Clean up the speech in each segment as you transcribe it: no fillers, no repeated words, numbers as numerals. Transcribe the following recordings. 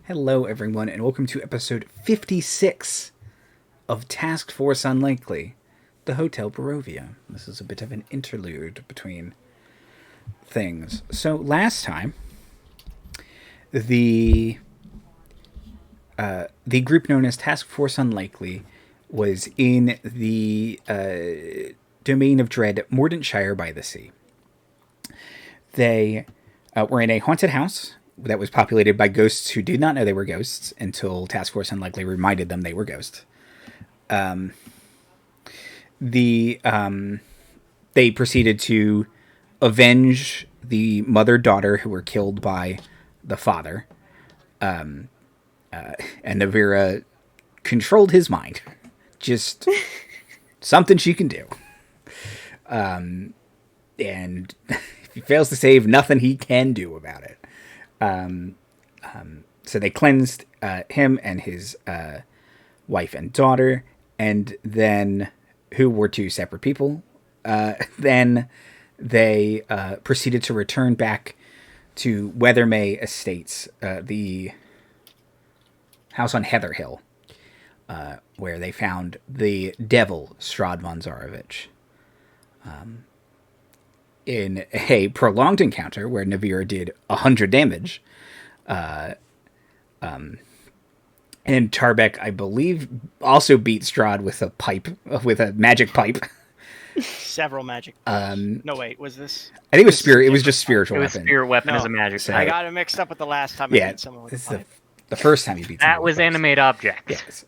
Hello, everyone, and welcome to episode 56 of Task Force Unlikely, the Hotel Barovia. This is a bit of an interlude between things. So, last time, the the group known as Task Force Unlikely was in the domain of dread, Mordantshire by the Sea. They were in a haunted house that was populated by ghosts who did not know they were ghosts until Task Force Unlikely reminded them they were ghosts. They proceeded to avenge the mother-daughter who were killed by the father. And Navira controlled his mind. Just something she can do. And if he fails to save, nothing he can do about it. So they cleansed him and his wife and daughter, and then, who were two separate people. Then they proceeded to return back to Weathermay Estates, the house on Heather Hill, where they found the devil, Strahd von Zarovich. In a prolonged encounter where Navira did 100 damage. And Tarbek, I believe, also beat Strahd with a magic pipe. Several magic pipes. No, wait, was this? I think it was spirit. It was just spiritual weapon. It was spirit weapon as a magic pipe. I got it mixed up with the last time I beat someone with a pipe. The first time you beat someone that was animate object. Yes.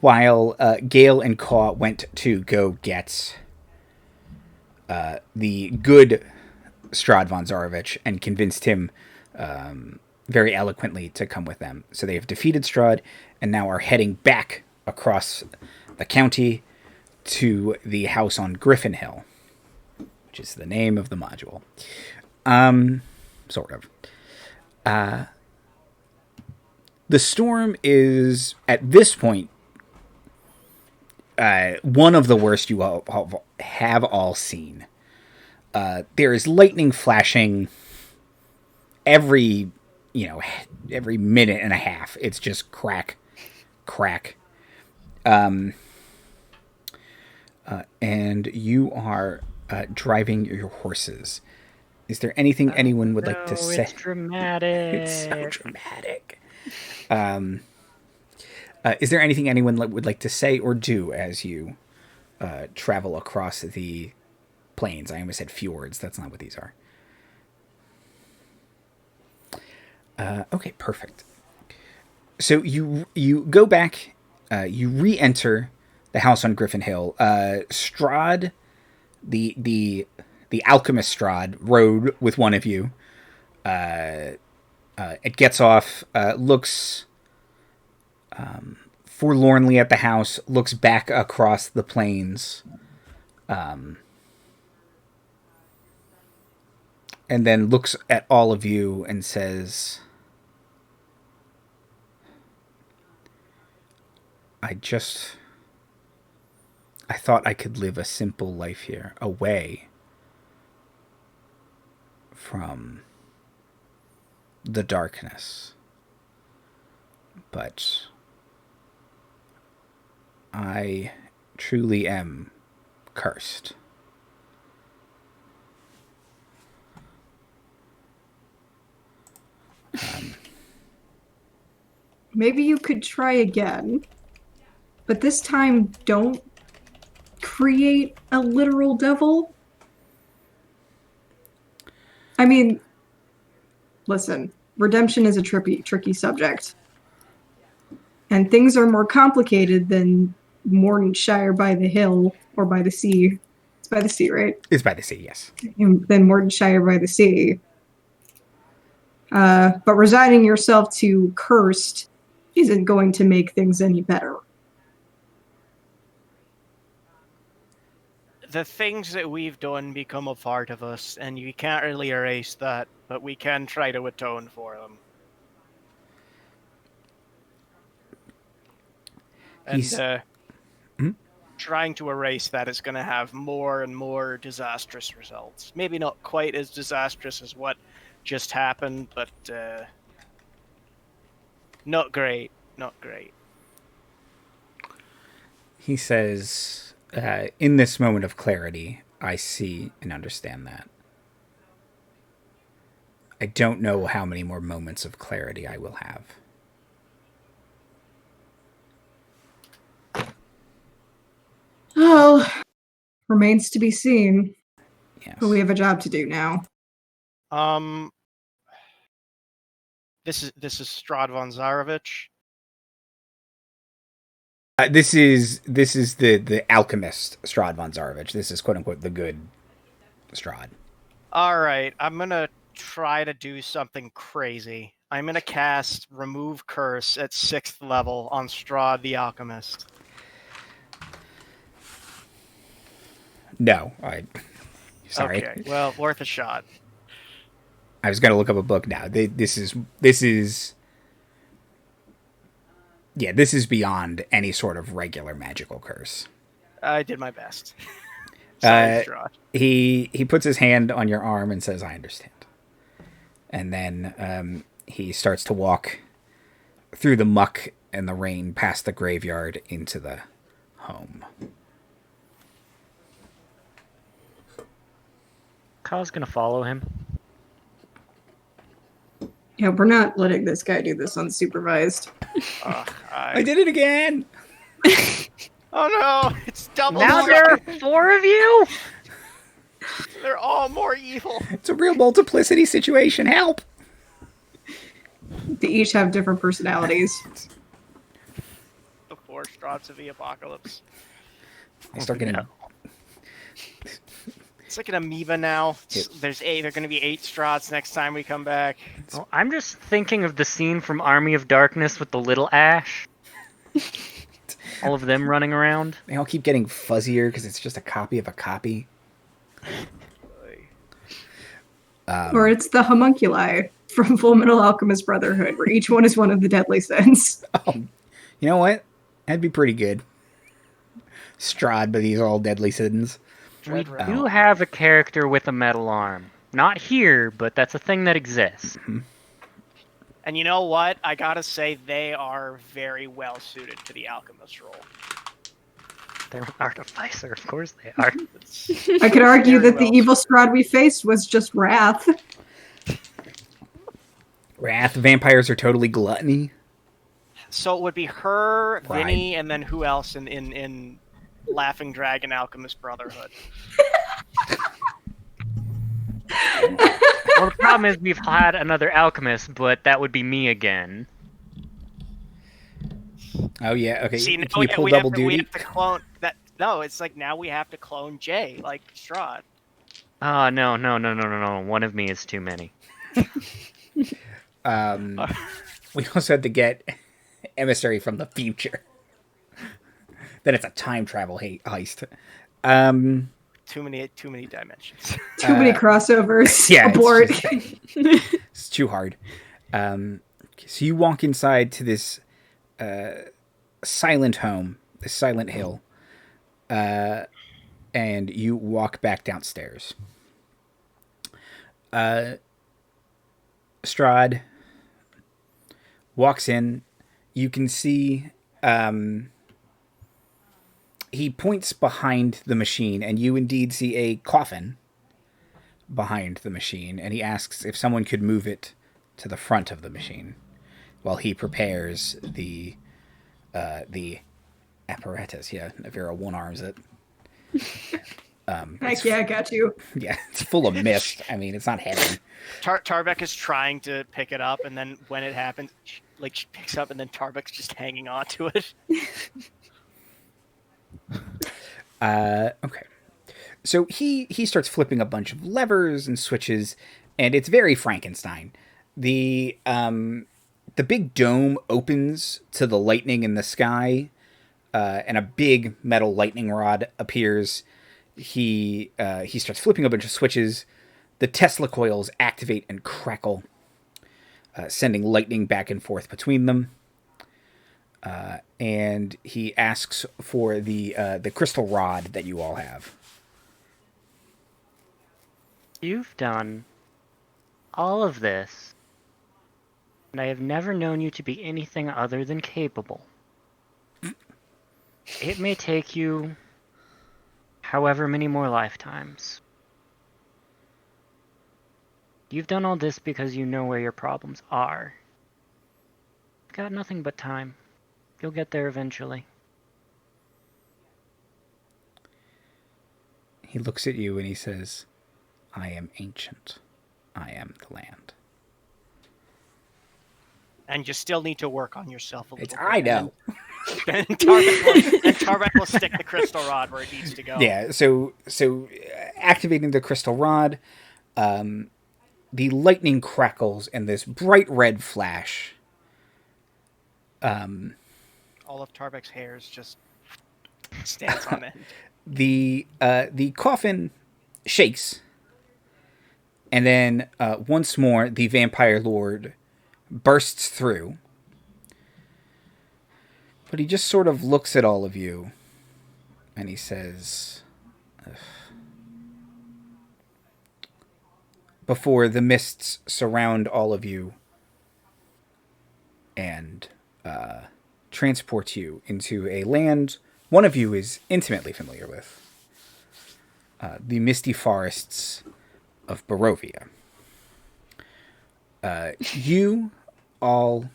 While Gayle and Kaw went to go get the good Strahd von Zarovich and convinced him very eloquently to come with them. So they have defeated Strahd and now are heading back across the county to the house on Griffin Hill, which is the name of the module. Sort of. The storm is, at this point, one of the worst you have all seen. There is lightning flashing every minute and a half. It's just crack, crack. And you are driving your horses. Is there anything anyone would like to say? It's dramatic. It's so dramatic. Is there anything anyone would like to say or do as you travel across the plains? I almost said fjords. That's not what these are. Okay, perfect. So you go back, you re-enter the house on Griffin Hill. Strahd, the alchemist Strahd, rode with one of you. It gets off, looks forlornly at the house, looks back across the plains, and then looks at all of you and says, I thought I could live a simple life here, away from the darkness. But I truly am cursed. Maybe you could try again, but this time don't create a literal devil. I mean, listen, redemption is a tricky subject. And things are more complicated than Mordantshire by the Hill or by the sea. It's by the sea, right? It's by the sea, yes. Than Mordantshire by the sea. But resigning yourself to cursed isn't going to make things any better. The things that we've done become a part of us, and you can't really erase that, but we can try to atone for them. And trying to erase that is going to have more and more disastrous results. Maybe not quite as disastrous as what just happened, but Not great. Not great. He says, in this moment of clarity, I see and understand that. I don't know how many more moments of clarity I will have. Oh, remains to be seen. Yes. But we have a job to do now. This is Strad von Zarovich. This is the alchemist Strad von Zarovich. This is quote unquote the good Strad. All right, I'm gonna try to do something crazy. I'm gonna cast Remove Curse at 6th level on Strahd the Alchemist. No, sorry. Okay, well, worth a shot. I was going to look up a book now. This is beyond any sort of regular magical curse. I did my best. Sorry, Strahd. He puts his hand on your arm and says, "I understand." And then he starts to walk through the muck and the rain past the graveyard into the home. Kaw's gonna follow him. Yeah, we're not letting this guy do this unsupervised. I did it again! Oh no! It's double. Now there are 4 of you? They're all more evil. It's a real multiplicity situation. Help! They each have different personalities. The 4 Strahds of the apocalypse. I start getting... It's like an amoeba now. There's 8. There are going to be 8 Strahds next time we come back. Well, I'm just thinking of the scene from Army of Darkness with the little Ash. All of them running around. They all keep getting fuzzier because it's just a copy of a copy. Or it's the homunculi from Full Metal Alchemist Brotherhood, where each one is one of the deadly sins. Oh, you know what? That'd be pretty good. Strahd, but these are all deadly sins. We do have a character with a metal arm. Not here, but that's a thing that exists. Mm-hmm. And you know what? I gotta say, they are very well suited to the alchemist role. They're an artificer, of course they are. I could argue Very that the well evil Strahd we faced was just wrath. Wrath, vampires are totally gluttony. So it would be her, Right. Vinny, and then who else in Laughing Dragon Alchemist Brotherhood? Well, the problem is we've had another alchemist, but that would be me again. Oh yeah, okay. See, Can now you pull double duty? we have to clone that. No, it's like now we have to clone Jay, like Strahd. Oh, no. One of me is too many. We also had to get emissary from the future. Then it's a time travel heist. Too many dimensions. Too many crossovers. Yeah, Abort. It's too hard. So you walk inside to this silent home, this silent hill, and you walk back downstairs. Strahd walks in. You can see he points behind the machine, and you indeed see a coffin behind the machine, and he asks if someone could move it to the front of the machine while he prepares the apparatus. Yeah, Navira one-arms it. Heck yeah, I got you. Yeah, it's full of mist. I mean, it's not heavy. Tarbek is trying to pick it up, and then when it happens, like she picks up, and then Tarbek's just hanging on to it. Okay. So he starts flipping a bunch of levers and switches, and it's very Frankenstein. The big dome opens to the lightning in the sky, and a big metal lightning rod appears. He starts flipping a bunch of switches. The Tesla coils activate and crackle, sending lightning back and forth between them. And he asks for the crystal rod that you all have. You've done all of this And I have never known you to be anything other than capable. It may take you however many more lifetimes. You've done all this because you know where your problems are. You've got nothing but time. You'll get there eventually. He looks at you and he says, I am ancient. I am the land. And you still need to work on yourself a little bit. I know. And Tarbek will stick the crystal rod where it needs to go. Yeah, so activating the crystal rod, the lightning crackles and this bright red flash. All of Tarbek's hairs just stands on end. The coffin shakes, and then once more the vampire lord bursts through. But he just sort of looks at all of you, and he says, ugh. Before the mists surround all of you and transport you into a land one of you is intimately familiar with, the misty forests of Barovia. You all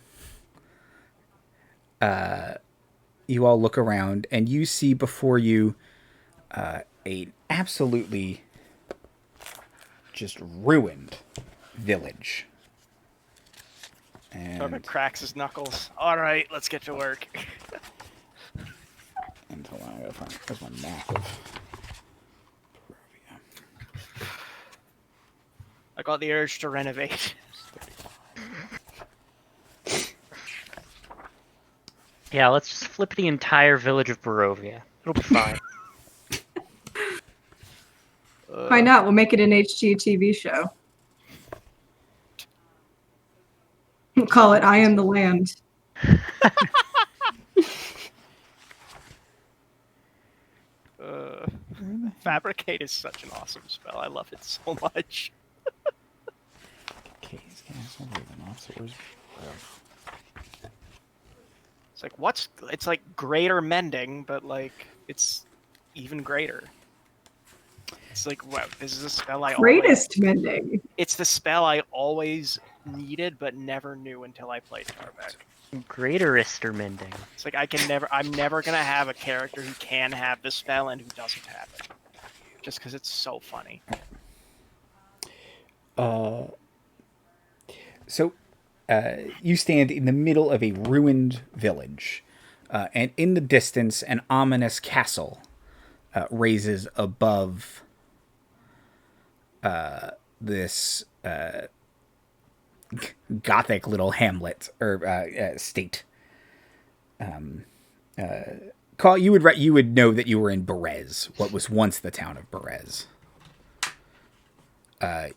look around and you see before you a absolutely just ruined village. And Tarbek cracks his knuckles. All right, let's get to work. and hold on, I gotta find where's my map of Barovia. I got the urge to renovate. Yeah, let's just flip the entire village of Barovia. It'll be fine. Why not? We'll make it an HGTV show. We'll call it I Am the Land. Fabricate is such an awesome spell. I love it so much. Kay's castle, Ravenloft, It's like, it's like greater mending, but like, it's even greater. It's like, wow, this is a spell I Greatest mending. It's the spell I always needed, but never knew until I played Tarbek. Greater mending. It's like I'm never gonna have a character who can have the spell and who doesn't have it. Just because it's so funny. So, you stand in the middle of a ruined village, and in the distance, an ominous castle raises above this gothic little hamlet or state. Kaw, you would know that you were in Berez, what was once the town of Berez.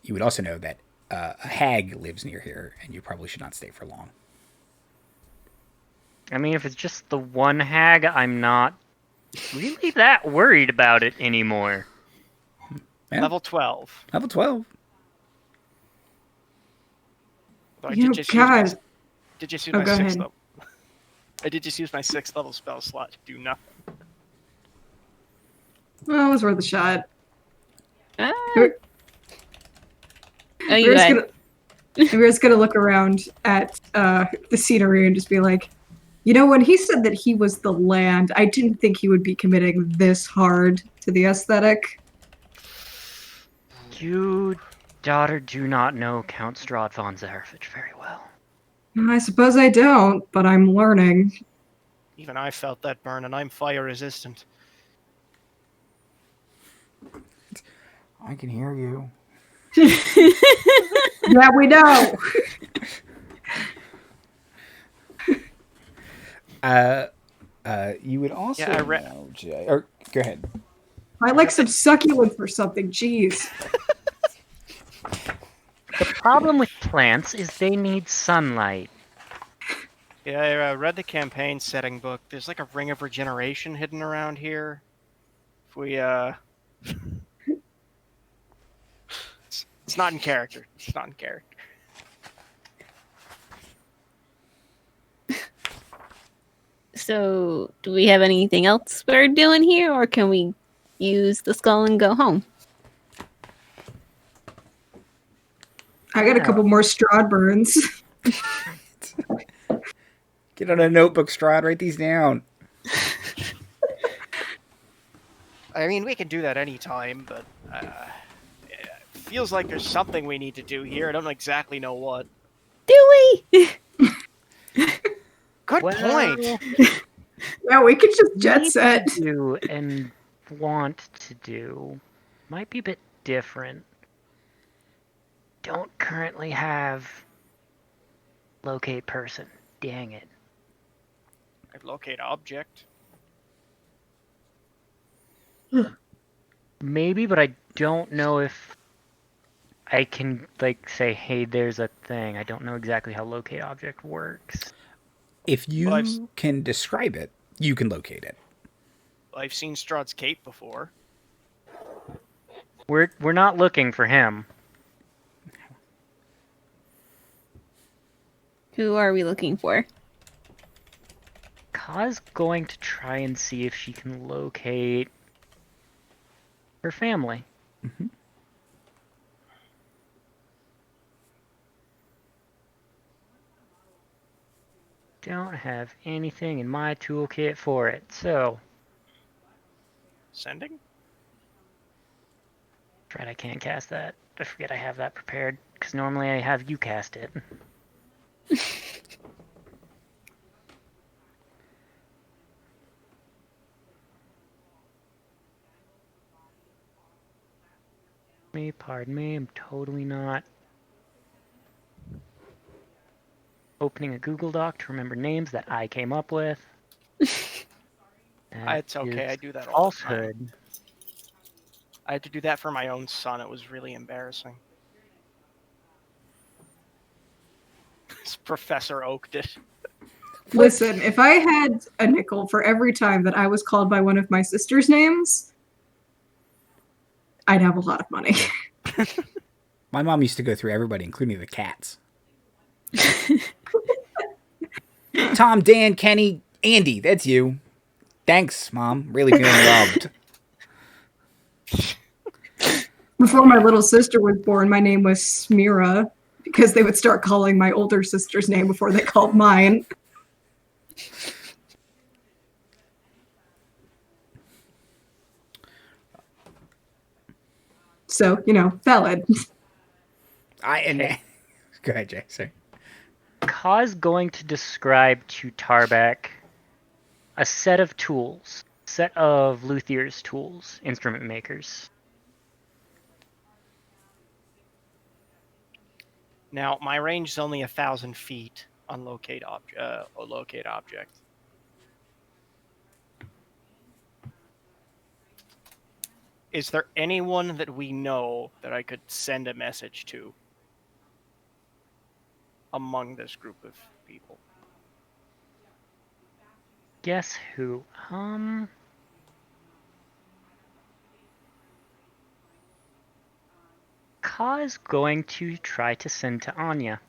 You would also know that a hag lives near here, and you probably should not stay for long. I mean, if it's just the one hag, I'm not really that worried about it anymore. Yeah. Level 12. Level 12. Though I You did just use my go sixth ahead. level. I did just use my 6th level spell slot to do nothing. Well, it was worth a shot. Oh, you We're had. just gonna look around at the scenery and just be like, you know, when he said that he was the land, I didn't think he would be committing this hard to the aesthetic. You, daughter, do not know Count Strahd von Zarevich very well. I suppose I don't, but I'm learning. Even I felt that burn, and I'm fire resistant. I can hear you. Yeah, we know. You would also Yeah, know, Jay. Or go ahead. I like some succulents or something. Jeez. The problem with plants is they need sunlight. Yeah, I read the campaign setting book. There's like a ring of regeneration hidden around here. If we, it's not in character. It's not in character. So, do we have anything else we're doing here, or can we use the skull and go home? I got a couple more Strahd burns. Get on a notebook, Strahd. Write these down. I mean, we can do that anytime, but it feels like there's something we need to do here. I don't exactly know what. Do we? Good point. Yeah, we could just jet Need set. to do and want to do might be a bit different. Don't currently have locate person. Dang it. I'd locate object. Maybe, but I don't know if I can like say, hey, there's a thing. I don't know exactly how locate object works. If you Well, can describe it, you can locate it. I've seen Strahd's cape before. We're not looking for him. Who are we looking for? Kaw's going to try and see if she can locate her family. Mm-hmm. Don't have anything in my toolkit for it, so Sending? right, I can't cast that. I forget I have that prepared because normally I have you cast it. Pardon me, I'm totally not opening a Google Doc to remember names that I came up with. It's okay, is I do that all the time. falsehood. I had to do that for my own son. It was really embarrassing. Professor Oak did. Listen, if I had a nickel for every time that I was called by one of my sister's names, I'd have a lot of money. My mom used to go through everybody, including the cats. Tom, Dan, Kenny, Andy, that's you. Thanks, Mom. Really feeling loved. Before my little sister was born, my name was Smira because they would start calling my older sister's name before they called mine. So, valid. Okay. Go ahead, Jay. Sorry. Kaw's going to describe to Tarbek a set of tools, set of luthier's tools, instrument makers. Now, my range is only 1,000 feet on locate object. Is there anyone that we know that I could send a message to among this group of people? Guess who? Kaw is going to try to send to Anya.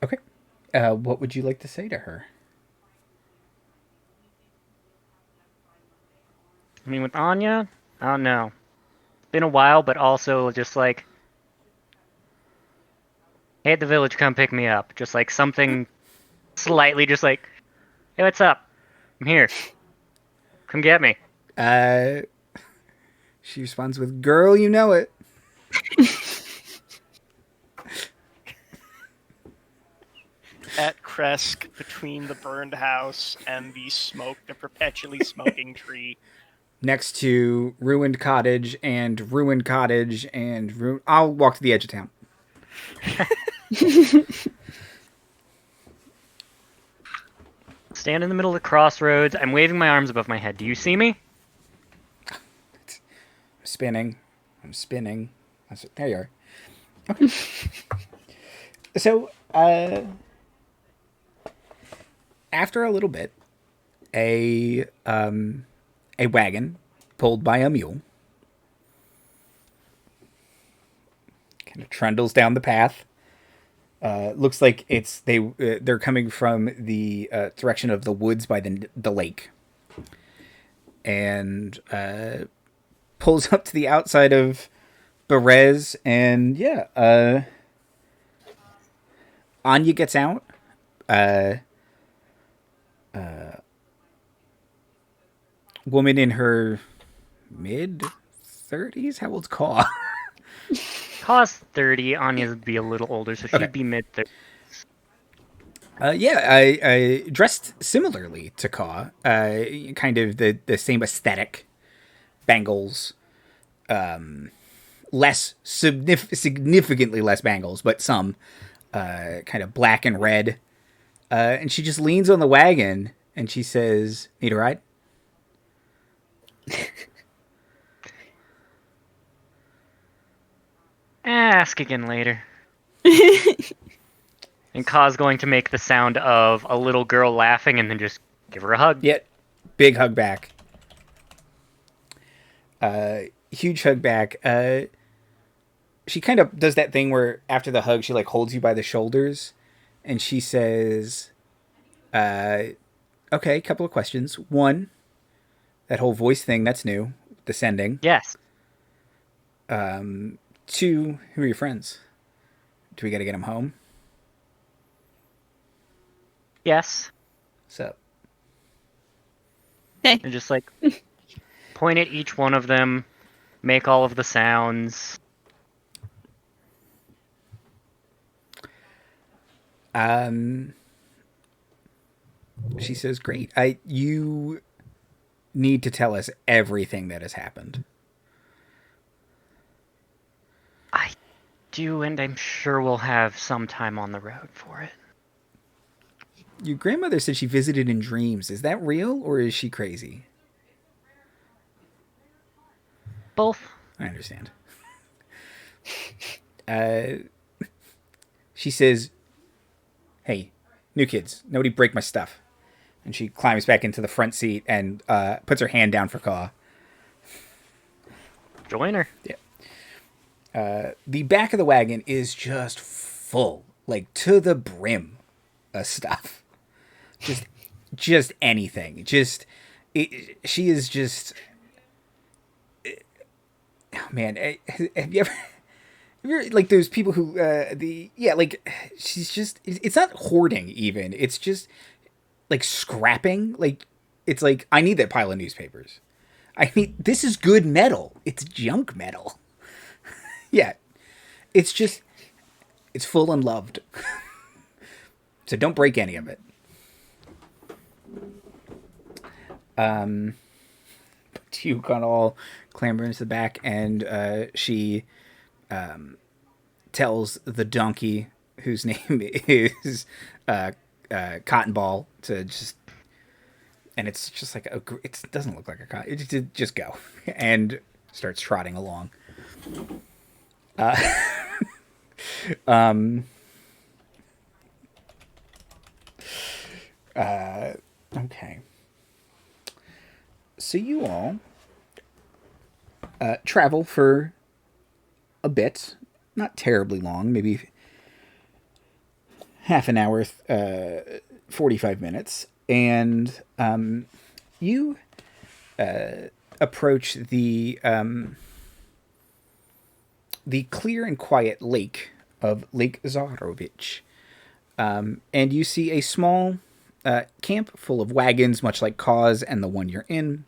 Okay. What would you like to say to her? I mean, with Anya, I don't know. It's been a while, but also just like, hey, at the village, come pick me up. Just like something slightly just like, hey, what's up? I'm here. Come get me. She responds with, "Girl, you know it." At Kresk, between the burned house and the perpetually smoking tree. Next to ruined cottage and ruined cottage and I'll walk to the edge of town. Stand in the middle of the crossroads. I'm waving my arms above my head. Do you see me? I'm spinning. There you are. Okay. So, after a little bit, a wagon pulled by a mule kind of trundles down the path. Looks like they're coming from the direction of the woods by the lake, and pulls up to the outside of Berez, and Anya gets out. Woman in her mid-30s. How old's Kaw? Kaw's 30. Anya's would be a little older, so she'd be mid-30s. I dressed similarly to Kaw. Kind of the same aesthetic. Bangles. Significantly less bangles, but some. Kind of black and red. And she just leans on the wagon and she says, "Need a ride?" Ask again later. And Kaw's going to make the sound of a little girl laughing and then just give her a hug. Yeah, big hug back. Huge hug back. She kind of does that thing where after the hug, she like holds you by the shoulders and she says, okay, couple of questions. One, that whole voice thing, that's new. Descending. Yes. Two, who are your friends? Do we got to get them home? Yes. So. Okay. And just like point at each one of them, make all of the sounds. She says, "Great. You need to tell us everything that has happened." I do, and I'm sure we'll have some time on the road for it. Your grandmother said she visited in dreams. Is that real, or is she crazy? Both. I understand. She says, "Hey, new kids, nobody break my stuff." And she climbs back into the front seat and puts her hand down for Kaw. Join her. Yeah. The back of the wagon is just full, like to the brim of stuff. Just anything. She is just... Oh, man, have you ever like those people who she's just, it's not hoarding even, it's just like scrapping. Like it's like, I need that pile of newspapers. This is good metal, it's junk metal. Yeah, it's full and loved. So don't break any of it. But you can all clamber into the back, and she tells the donkey, whose name is Cotton Ball, to just, and it's just like it doesn't look like a cotton. It just go, and starts trotting along. Okay. So you all travel for a bit, not terribly long, maybe half an hour, 45 minutes, and you approach the clear and quiet lake of Lake Zarovich, and you see a small camp full of wagons, much like Kaw's and the one you're in,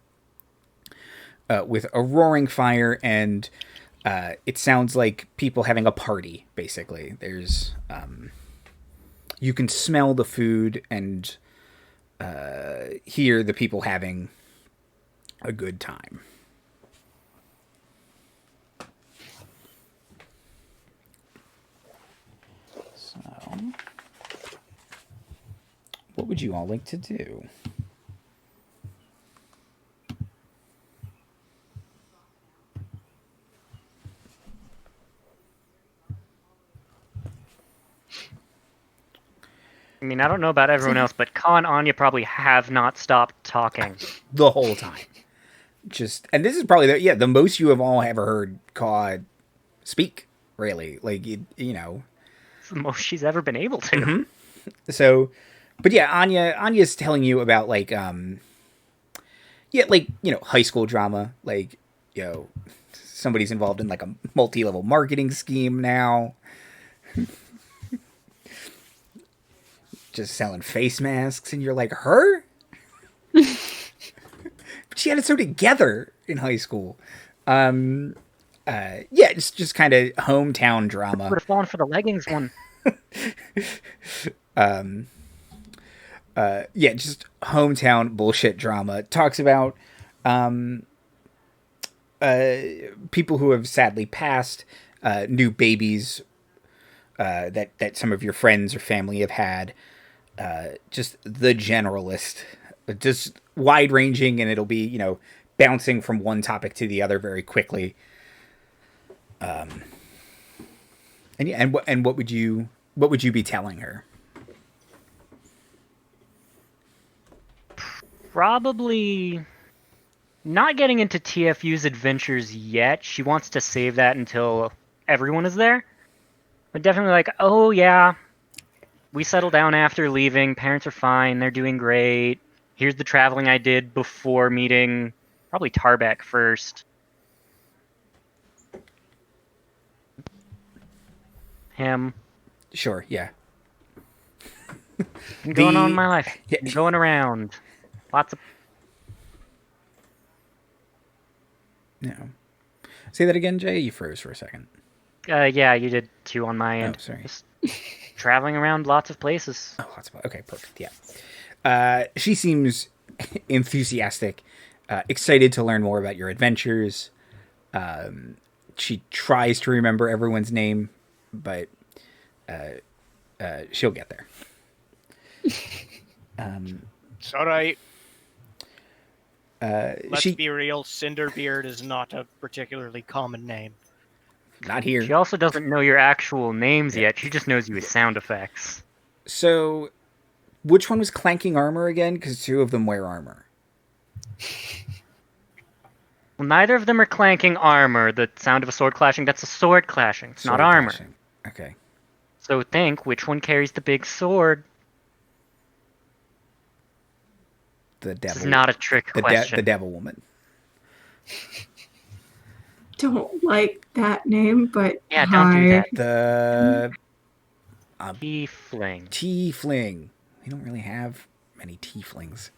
with a roaring fire, and it sounds like people having a party, basically. There's you can smell the food and hear the people having a good time. So, what would you all like to do? I mean, I don't know about everyone else, but Kaw and Anya probably have not stopped talking. The whole time. And this is probably the most you have all ever heard Kaw speak really. Like, you know. It's the most she's ever been able to. Mm-hmm. So, but yeah, Anya's telling you about, like, like, you know, high school drama. Like, you know, somebody's involved in, like, a multi-level marketing scheme now. Just selling face masks, and you're like, her? But she had it so together in high school. Yeah, it's just kind of hometown drama. Would have fallen for the leggings one. Yeah, just hometown bullshit drama. Talks about people who have sadly passed, new babies that some of your friends or family have had. Just the generalist, just wide ranging, and it'll be, you know, bouncing from one topic to the other very quickly. And yeah, and what would you be telling her? Probably not getting into TFU's adventures yet. She wants to save that until everyone is there. But definitely like, oh yeah, we settled down after leaving. Parents are fine. They're doing great. Here's the traveling I did before meeting probably Tarbek first. Him. Sure, yeah. Going on in my life. Yeah. Going around. Lots of... No. Say that again, Jay. You froze for a second. Yeah, you did too on my end. Oh, sorry. Just traveling around lots of places. Oh, lots of... Okay, perfect, yeah. She seems enthusiastic, excited to learn more about your adventures. She tries to remember everyone's name, but she'll get there. It's all right. Let's be real, Cinderbeard is not a particularly common name. Not here. She also doesn't know your actual names yet. She just knows you with sound effects. So, which one was clanking armor again? Because two of them wear armor. Well, neither of them are clanking armor. The sound of a sword clashing, that's a sword clashing. It's not armor. Clashing. Okay. So think, which one carries the big sword? The devil. This is not a trick question. The devil woman. Don't like that name, but yeah, don't do that. The Tiefling. Tiefling. We don't really have many tieflings.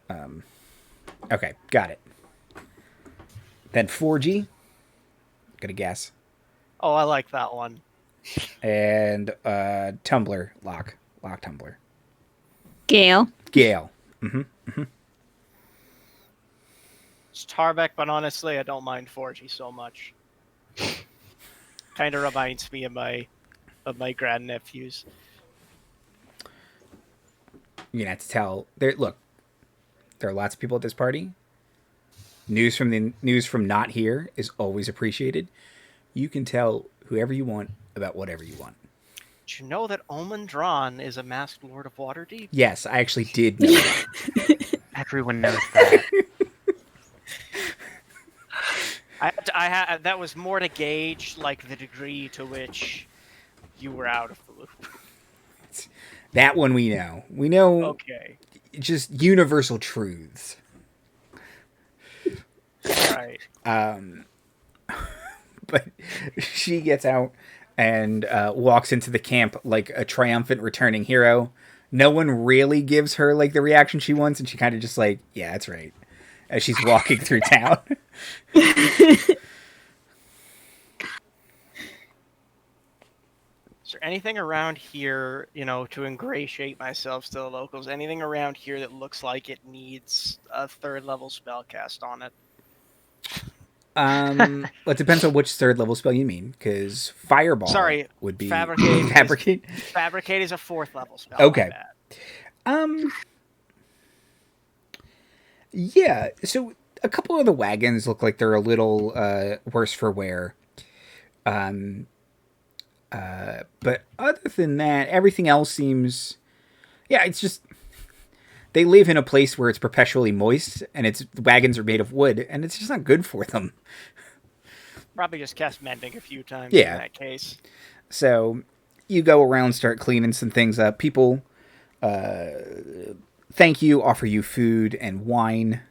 Okay, got it. Then 4G. Got a guess. Oh, I like that one. And Tumblr. Lock Tumblr. Gayle. Mm-hmm. It's Tarbek, but honestly, I don't mind 4G so much. Kind of reminds me of my grandnephews. You're gonna have to tell. There are lots of people at this party. News from not here is always appreciated. You can tell whoever you want about whatever you want. Did you know that Omen Drawn is a masked Lord of Waterdeep? Yes, I actually did know that. Everyone knows that. That was more to gauge like the degree to which you were out of the loop. That one we know. We know. Okay. Just universal truths. Right. But she gets out and walks into the camp like a triumphant returning hero. No one really gives her like the reaction she wants, and she kind of just like, yeah, that's right, as she's walking through town. Is there anything around here, to ingratiate myself to the locals? Anything around here that looks like it needs a 3rd level spell cast on it? Well, it depends on which 3rd level spell you mean, because Fireball would be Fabricate. Fabricate is a 4th level spell. Okay. Yeah. So a couple of the wagons look like they're a little worse for wear. But other than that, everything else seems. Yeah, it's just. They live in a place where it's perpetually moist, and the wagons are made of wood, and it's just not good for them. Probably just cast mending a few times Yeah. in that case. So you go around, start cleaning some things up. People thank you, offer you food and wine.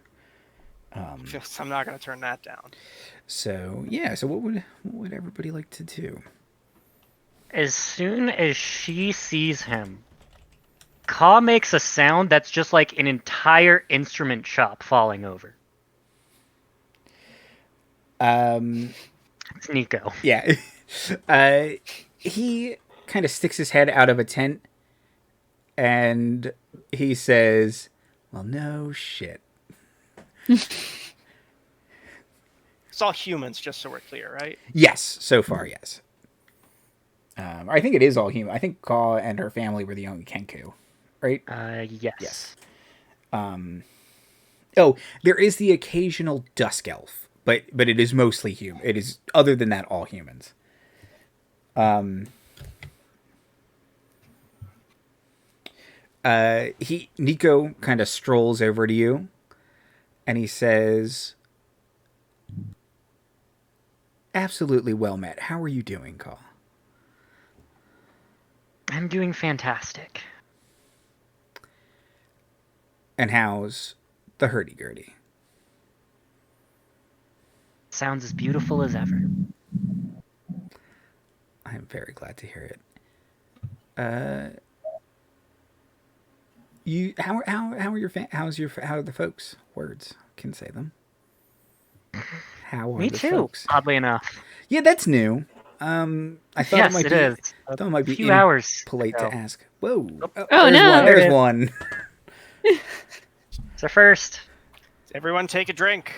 I'm not going to turn that down. So yeah. So what would everybody like to do? As soon as she sees him, Kaw makes a sound that's just like an entire instrument shop falling over. It's Nico. Yeah. He kind of sticks his head out of a tent and he says, "Well, no shit." It's all humans, just so we're clear, right? Yes, so far, yes. I think it is all human. I think Kaw and her family were the only Kenku, right? Yes. Yes. Oh, there is the occasional Dusk Elf, but it is mostly human. It is, other than that, all humans. Nico kind of strolls over to you, and he says, "Absolutely well met. How are you doing, Kaw?" I'm doing fantastic. "And how's the hurdy-gurdy?" Sounds as beautiful as ever. I am very glad to hear it. How are your how are the folks? Words can say them. How are Me the too, folks? oddly enough. Yeah, that's new. I thought Yes, it might it be. is. I thought it might be few hours polite ago. to ask. Whoa! Oh, there's no. one. There it There's is. one. It's our first. Everyone take a drink.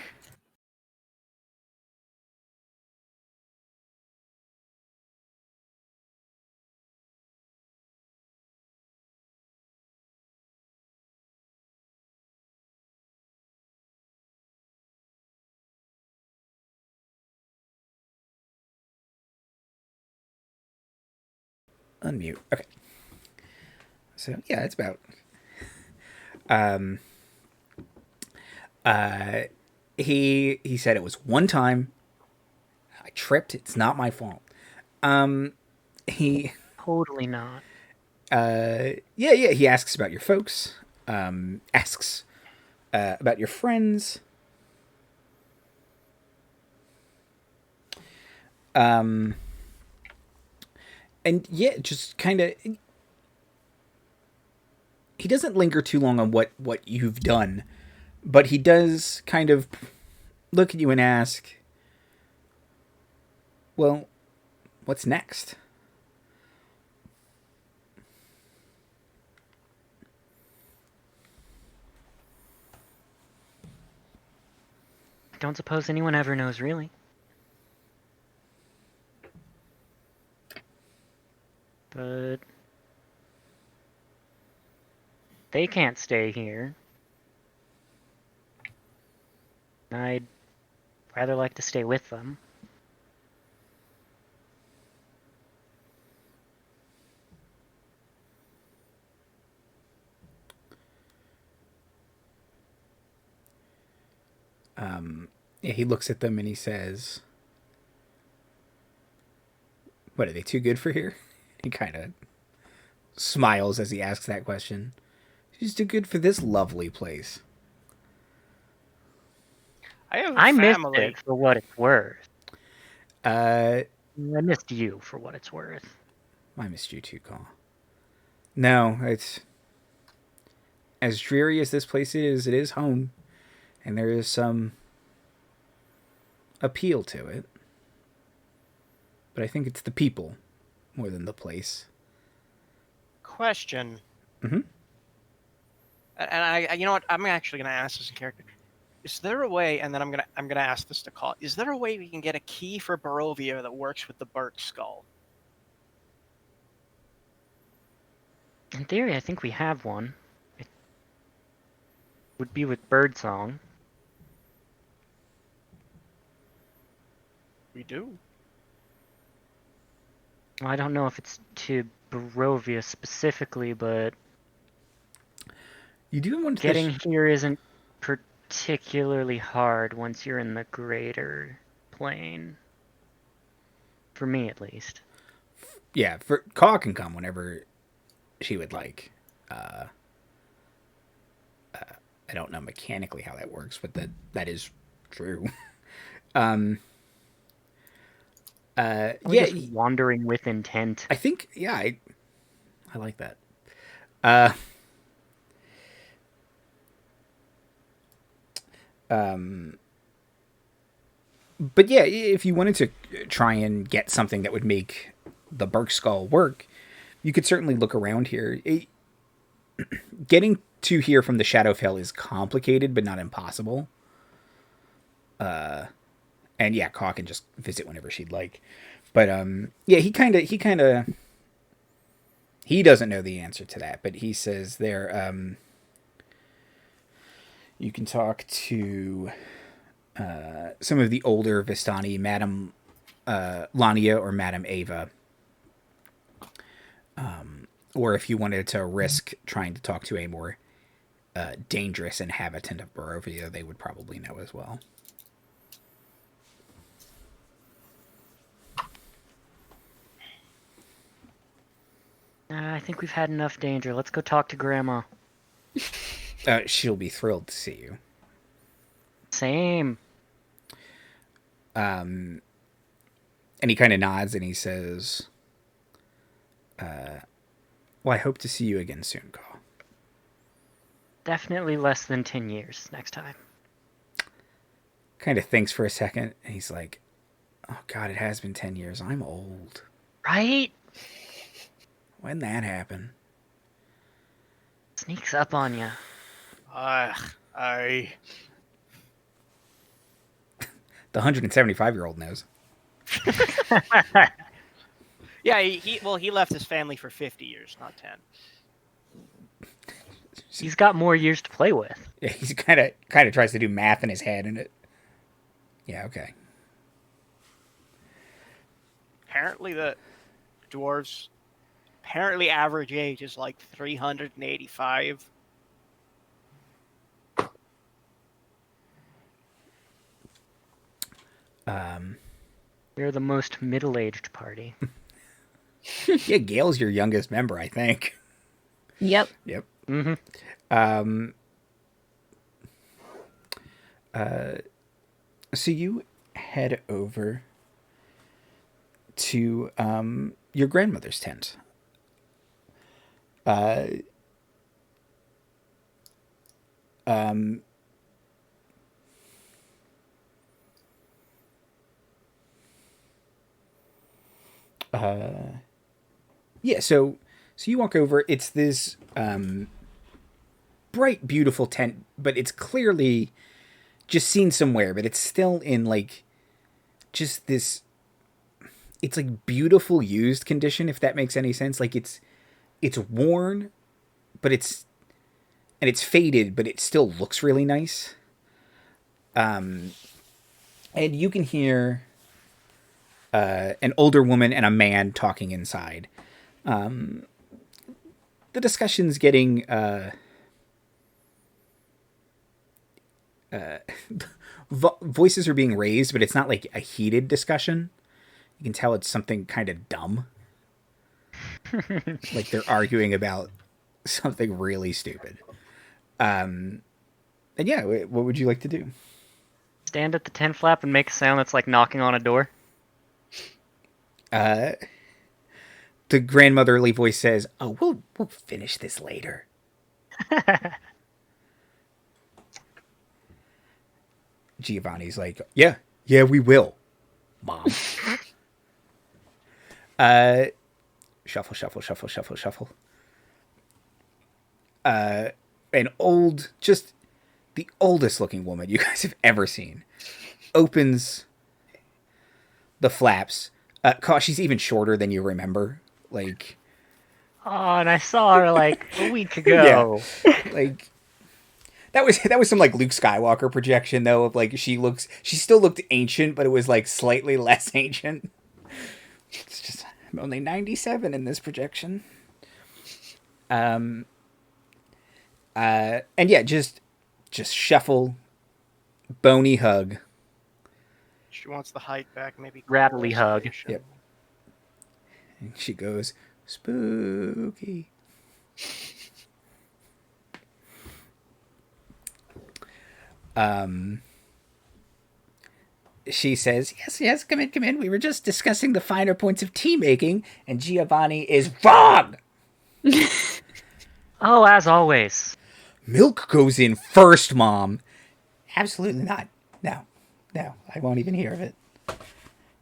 Unmute. Okay. So yeah, it's about. He said it was one time. I tripped. It's not my fault. He Totally not. yeah. He asks about your folks. Asks about your friends. And yeah, just kind of. He doesn't linger too long on what you've done, but he does kind of look at you and ask, "Well, what's next?" I don't suppose anyone ever knows, really. But they can't stay here. I'd rather like to stay with them. Yeah, he looks at them and he says, "What, are they too good for here?" He kind of smiles as he asks that question. "She's too good for this lovely place." I have a I missed family. it for what it's worth. I I missed you for what it's worth. missed you too, Kaw. No, it's as dreary as this place is. It is home, and there is some appeal to it. But I think it's the people more than the place. Question. Mhm. And I, you know what? I'm actually going to ask this in character. Is there a way? And then I'm gonna ask this to Kaw. Is there a way we can get a key for Barovia that works with the Burke skull? In theory, I think we have one. It would be with Birdsong. We do. Well, I don't know if it's to Barovia specifically, but You do want to getting here isn't particularly hard once you're in the greater plane. For me, at least. Yeah, for Kaw can come whenever she would like. I don't know mechanically how that works, but that is true. We're Yeah, just wandering with intent. I think I like that. But yeah, if you wanted to try and get something that would make the Burke skull work, you could certainly look around here. Getting to here from the Shadowfell is complicated, but not impossible. And yeah, Kaw can just visit whenever she'd like. But yeah, he doesn't know the answer to that, but he says there you can talk to some of the older Vistani, Madame Lania or Madame Ava. Or if you wanted to risk trying to talk to a more dangerous inhabitant of Barovia, they would probably know as well. I think we've had enough danger. Let's go talk to Grandma. She'll be thrilled to see you. Same. And he kind of nods and he says, well, I hope to see you again soon, Kaw. Definitely less than 10 years next time. Kind of thinks for a second, and he's like, oh God, it has been 10 years. I'm old. Right? When that happened? Sneaks up on you. I The 175-year-old knows. Yeah, he left his family for 50 years, not 10. He's got more years to play with. Yeah, he's kind of tries to do math in his head, and it. Yeah, okay. Apparently, the dwarves' average age is like 385. You're the most middle-aged party. Yeah, Gayle's your youngest member, I think. Yep. Yep. Mm-hmm. So you head over to your grandmother's tent. Yeah, so you walk over. It's this bright, beautiful tent, but it's clearly just seen somewhere. But it's still in like just this. It's like beautiful used condition, if that makes any sense. Like it's worn, but it's faded, but it still looks really nice. And you can hear an older woman and a man talking inside. The discussion's getting voices are being raised, but it's not like a heated discussion. You can tell it's something kind of dumb. Like they're arguing about something really stupid. And yeah, what would you like to do? Stand at the tent flap and make a sound that's like knocking on a door. The grandmotherly voice says, "Oh, we'll finish this later." Giovanni's like, "Yeah, we will, Mom." Shuffle, shuffle, shuffle, shuffle, shuffle. An old, just the oldest looking woman you guys have ever seen, opens the flaps. She's even shorter than you remember. Like, oh, and I saw her like a week ago. Yeah, like that was some like Luke Skywalker projection though. Of like she still looked ancient, but it was like slightly less ancient. It's just I'm only 97 in this projection. And yeah, just shuffle, bony hug. She wants the height back, maybe. Rattly hug. Yep. And she goes, spooky. She says, yes, come in. We were just discussing the finer points of tea making, and Giovanni is wrong! Oh, as always. Milk goes in first, Mom. Absolutely not. No, I won't even hear of it.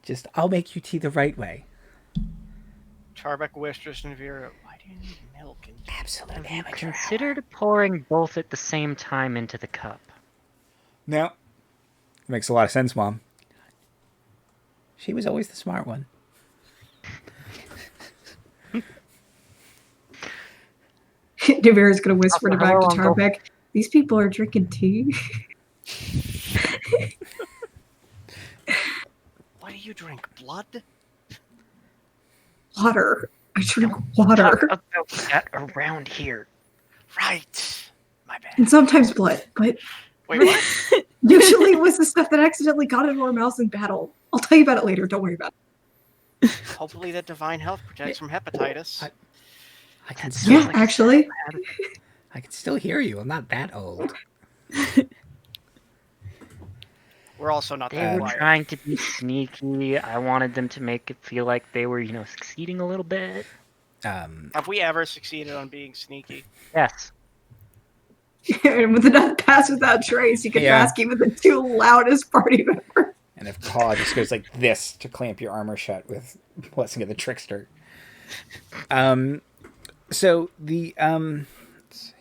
Just, I'll make you tea the right way. Tarbek whispers to Navira, why do you need milk? And Absolute Have you amateur considered pouring both at the same time into the cup? No. Makes a lot of sense, Mom. She was always the smart one. Navira's gonna whisper Also, it back to hello, Uncle. Tarbek. These people are drinking tea. what do you drink? Blood? Water. I drink water. Talk about that around here. Right. My bad. And sometimes blood, but Wait, what? usually it was the stuff that accidentally got into our mouths in battle. I'll tell you about it later. Don't worry about it. Hopefully that divine health protects from hepatitis. I can Yeah, actually. I can still hear you. I'm not that old. We're also not They that were quiet. trying to be sneaky. I wanted them to make it feel like they were, succeeding a little bit. Have we ever succeeded on being sneaky? Yes. And with enough pass without trace, you can Yeah. mask even the two loudest party members. And if Kaw just goes like this to clamp your armor shut with Blessing of the Trickster. So the let's see.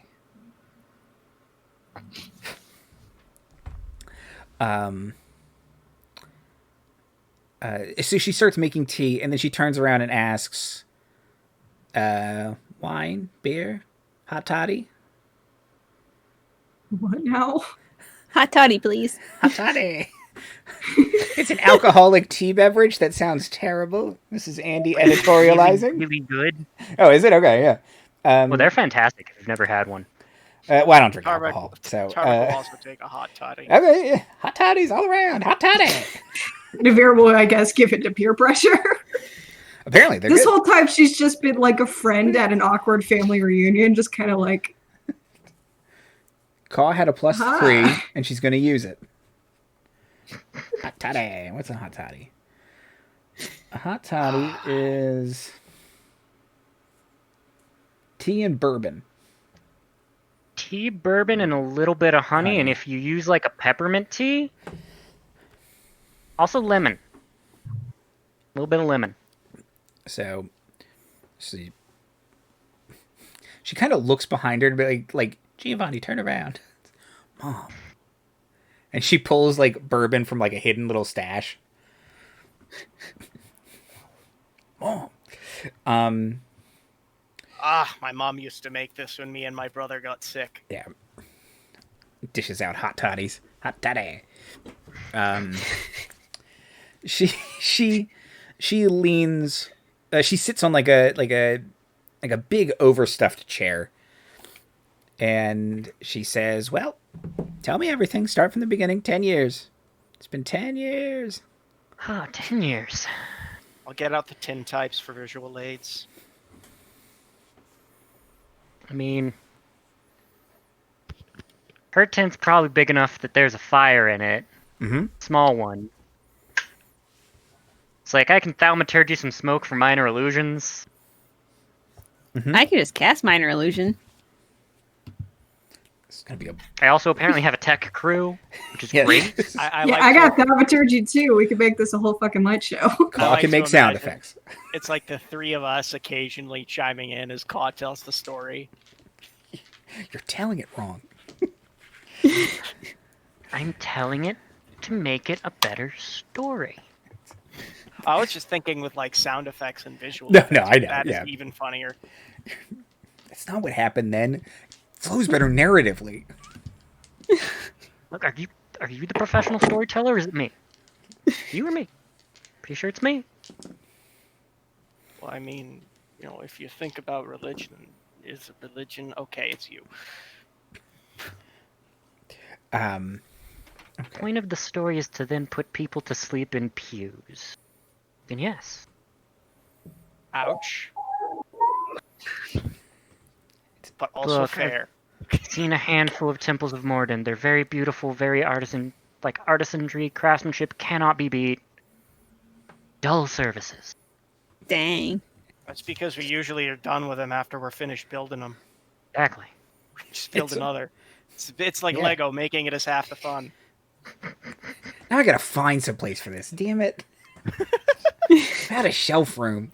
So she starts making tea, and then she turns around and asks, wine, beer, hot toddy? What now? Hot toddy, please. Hot toddy! It's an alcoholic tea beverage that sounds terrible. This is Andy editorializing. Really good. Oh, is it? Okay, yeah. Well, they're fantastic if you've never had one. Well, I don't drink Tarbek, alcohol, so... Tarbek will also take a hot toddy. Okay, yeah. Hot toddies all around. Hot toddy! Navira will, I guess, give it to peer pressure. Apparently, they're This good. whole time, she's just been like a friend at an awkward family reunion, just kind of like, Kaw had a plus Ah. 3, and she's going to use it. Hot toddy. What's a hot toddy? A hot toddy is tea and bourbon. Tea, bourbon, and a little bit of honey. Honey. And if you use like a peppermint tea, also lemon. A little bit of lemon. So, she kind of looks behind her and be like, Giovanni, turn around. Mom. And she pulls like bourbon from like a hidden little stash. Mom. My mom used to make this when me and my brother got sick. Yeah. Dishes out hot toddies. Hot toddy. She leans. She sits on like a big overstuffed chair, and she says, "Well, tell me everything. Start from the beginning. 10 years. It's been 10 years." Ah, 10 years. I'll get out the tin types for visual aids. I mean, her tent's probably big enough that there's a fire in it. Mm-hmm. Small one. It's like I can thaumaturgy some smoke for minor illusions. Mm-hmm. I could just cast minor illusion. It's gonna be a I also apparently have a tech crew, which is Yeah. great. I got thaumaturgy too. We could make this a whole fucking light show. Kaw like can to make sound imagine. effects. It's like the three of us occasionally chiming in as Kaw tells the story. You're telling it wrong. I'm telling it to make it a better story. I was just thinking with like sound effects and visual No, effects. I know, That yeah. is even funnier. That's not what happened then. It flows better narratively. Look, are you the professional storyteller or is it me? You or me? Pretty sure it's me. Well, I mean, if you think about religion, is it religion? Okay, it's you. Okay. The point of the story is to then put people to sleep in pews. Then yes. Ouch. But also Look, fair. I've seen a handful of temples of Morden. They're very beautiful, very artisanry, craftsmanship cannot be beat. Dull services. Dang. That's because we usually are done with them after we're finished building them. Exactly. We just build another. It's like Lego, making it is half the fun. Now I gotta find some place for this. Damn it! I've had a shelf room.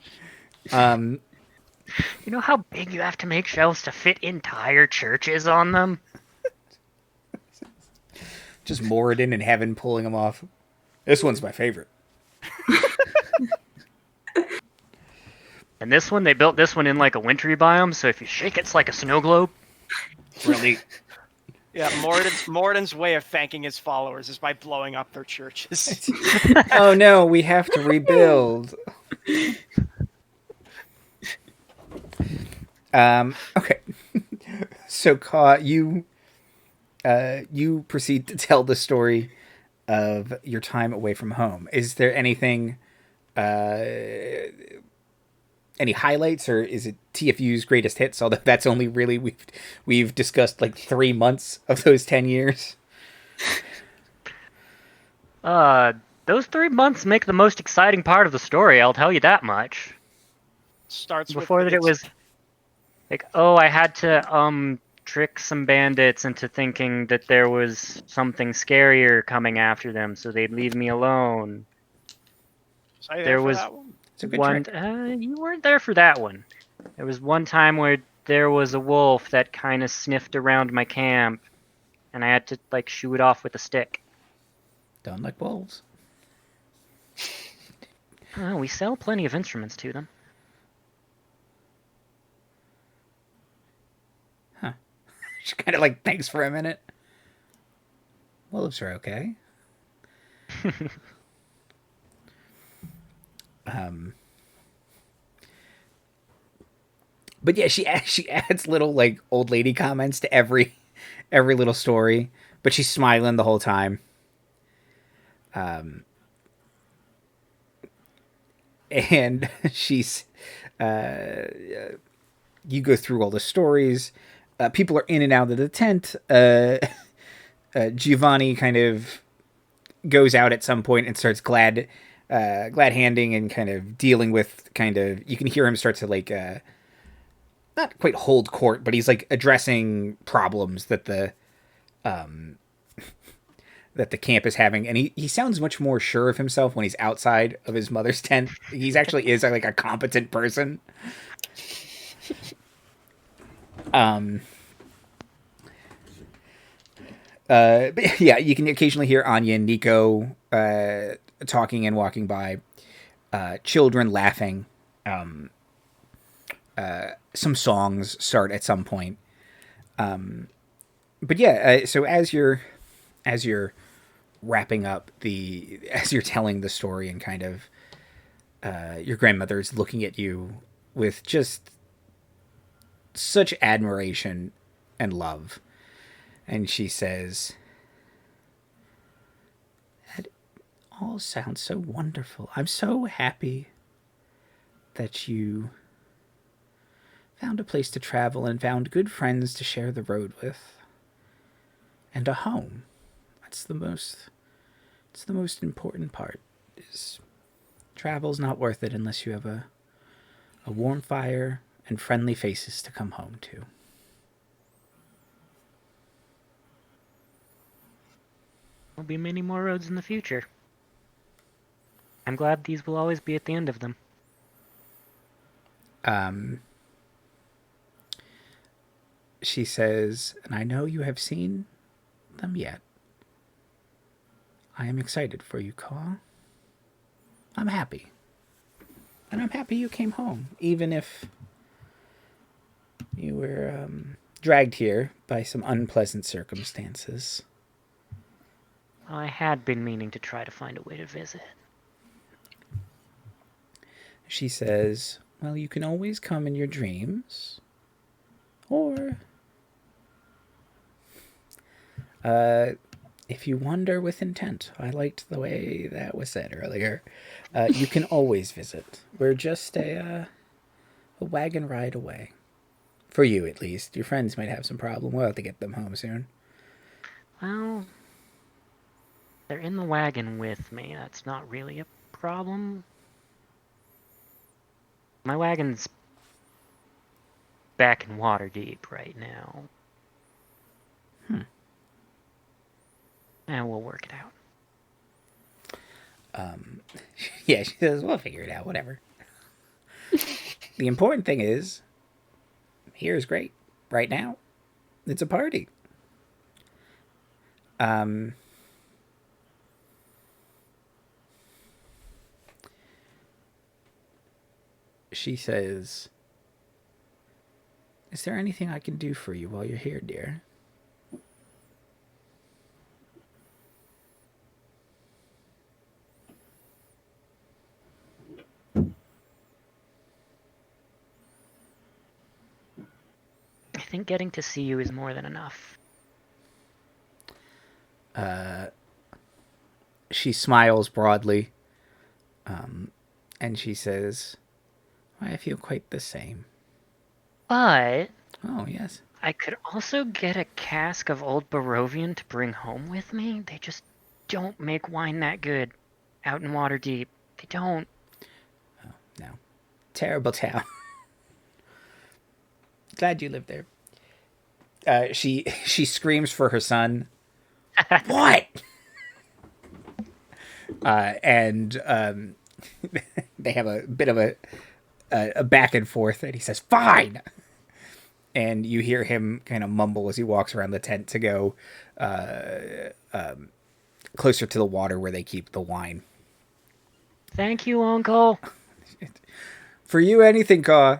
You know how big you have to make shelves to fit entire churches on them? Just Moradin and Heaven pulling them off. This one's my favorite. And this one, they built this one in like a wintry biome, so if you shake it, it's like a snow globe. Really? Yeah, Moradin's way of thanking his followers is by blowing up their churches. Oh no, we have to rebuild. Okay. So, Kaw, you proceed to tell the story of your time away from home. Is there anything, any highlights, or is it TFU's greatest hits? Although that's only really we've discussed like 3 months of those 10 years. Those 3 months make the most exciting part of the story. I'll tell you that much. Starts Before with that, it was like, oh, I had to trick some bandits into thinking that there was something scarier coming after them, so they'd leave me alone. there was that one? It's a good One, trick. you weren't there for that one. There was one time where there was a wolf that kind of sniffed around my camp, and I had to like shoo it off with a stick. Don't like wolves. We sell plenty of instruments to them. She kind of like thinks for a minute. Wolves are okay. But yeah, she adds little like old lady comments to every little story, but she's smiling the whole time. And she's you go through all the stories. People are in and out of the tent. Giovanni kind of goes out at some point and starts glad handing and kind of dealing with you can hear him start to like not quite hold court, but he's like addressing problems that the camp is having, and he sounds much more sure of himself when he's outside of his mother's tent. He's actually is like a competent person. But yeah, you can occasionally hear Anya and Nico talking and walking by, children laughing. Some songs start at some point. But yeah, so as you're wrapping up as you're telling the story, and kind of your grandmother's looking at you with just such admiration and love, and she says, "That all sounds so wonderful. I'm so happy that you found a place to travel and found good friends to share the road with, and a home. It's the most important part. Is travel's not worth it unless you have a warm fire and friendly faces to come home to." There'll be many more roads in the future. I'm glad these will always be at the end of them. She says, "And I know you have seen them yet. I am excited for you, Kaw. I'm happy. And I'm happy you came home, even if you were dragged here by some unpleasant circumstances." I had been meaning to try to find a way to visit. She says, "Well, you can always come in your dreams. Or if you wander with intent." I liked the way that was said earlier. "You can always visit. We're just a a wagon ride away. For you, at least. Your friends might have some problem. We'll have to get them home soon. Well, they're in the wagon with me. That's not really a problem. My wagon's back in Waterdeep right now. And we'll work it out. Yeah, she says, we'll figure it out, whatever. The important thing is, here is great. Right now, it's a party. She says, is there anything I can do for you while you're here, dear? I think getting to see you is more than enough. She smiles broadly, and she says, I feel quite the same. But Oh, yes. I could also get a cask of old Barovian to bring home with me. They just don't make wine that good out in Waterdeep. They don't. Oh, no. Terrible town. Glad you live there. She screams for her son. What? And they have a bit of a back and forth, and he says, fine! And you hear him kind of mumble as he walks around the tent to go closer to the water where they keep the wine. Thank you, Uncle. For you, anything, Kaw.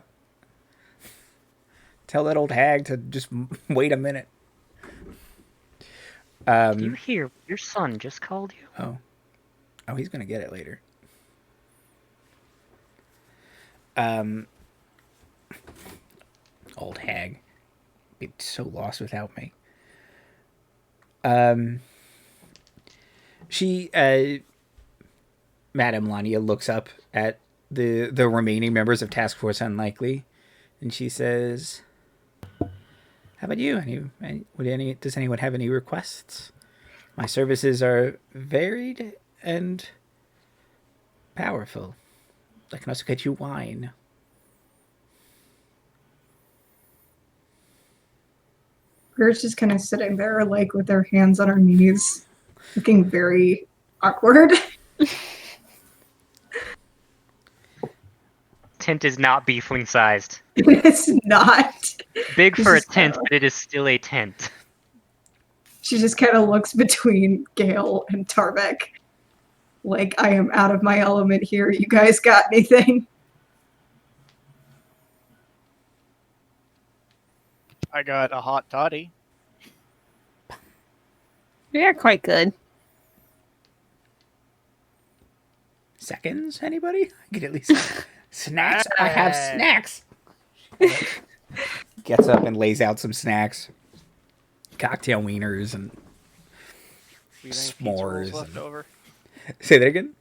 Tell that old hag to just wait a minute. You hear your son just called you? Oh, he's gonna get it later. Old hag. Be so lost without me. She, Madame Lania looks up at the remaining members of Task Force Unlikely, and she says, how about you? Does anyone have any requests? My services are varied and powerful. I can also get you wine. We're just kind of sitting there, like, with our hands on our knees, looking very awkward. Tent is not beefling sized. It's not. Big for a This is tent, but it is still a tent. She just kind of looks between Gayle and Tarbek. Like, I am out of my element here. You guys got anything? I got a hot toddy. You're quite good. Seconds, anybody? I could at least snacks. I have snacks. Gets up and lays out some snacks, cocktail wieners and We have any pizza rolls s'mores. left over? Say that again.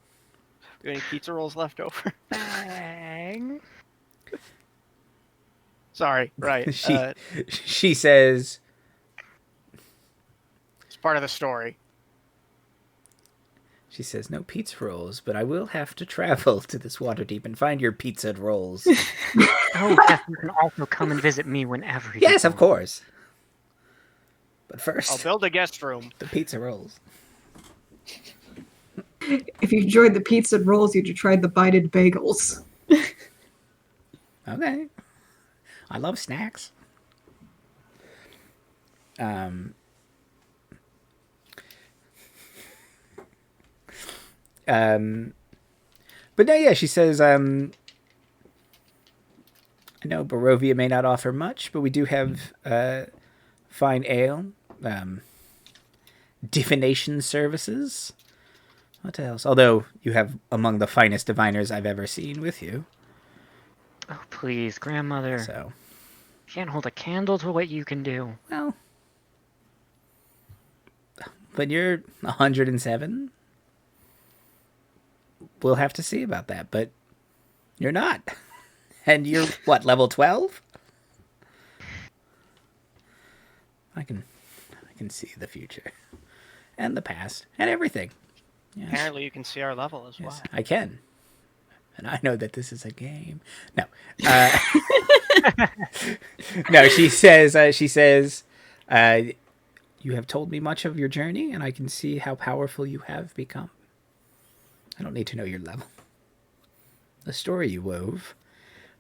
We have any pizza rolls left over? Bang. Sorry, right. She says, It's part of the story. she says, no pizza rolls, but I will have to travel to this Waterdeep and find your pizza and rolls. Oh, yes, you can also come and visit me whenever you Yes, of want. course. But I'll first, build a guest room. the pizza rolls. If you enjoyed the pizza and rolls, you'd have tried the bited bagels. Okay. I love snacks. But no, yeah, she says, I know Barovia may not offer much, but we do have fine ale, divination services. What else? Although you have among the finest diviners I've ever seen with you. Oh, please, grandmother. So, Can't hold a candle to what you can do. well. But you're 107? We'll have to see about that, but you're not. And you're, what, level 12? I can see the future. And the past. And everything. Yes. Apparently you can see our level as well. Yes, I can. And I know that this is a game. No. No, she says, you have told me much of your journey, and I can see how powerful you have become. I don't need to know your level. The story you wove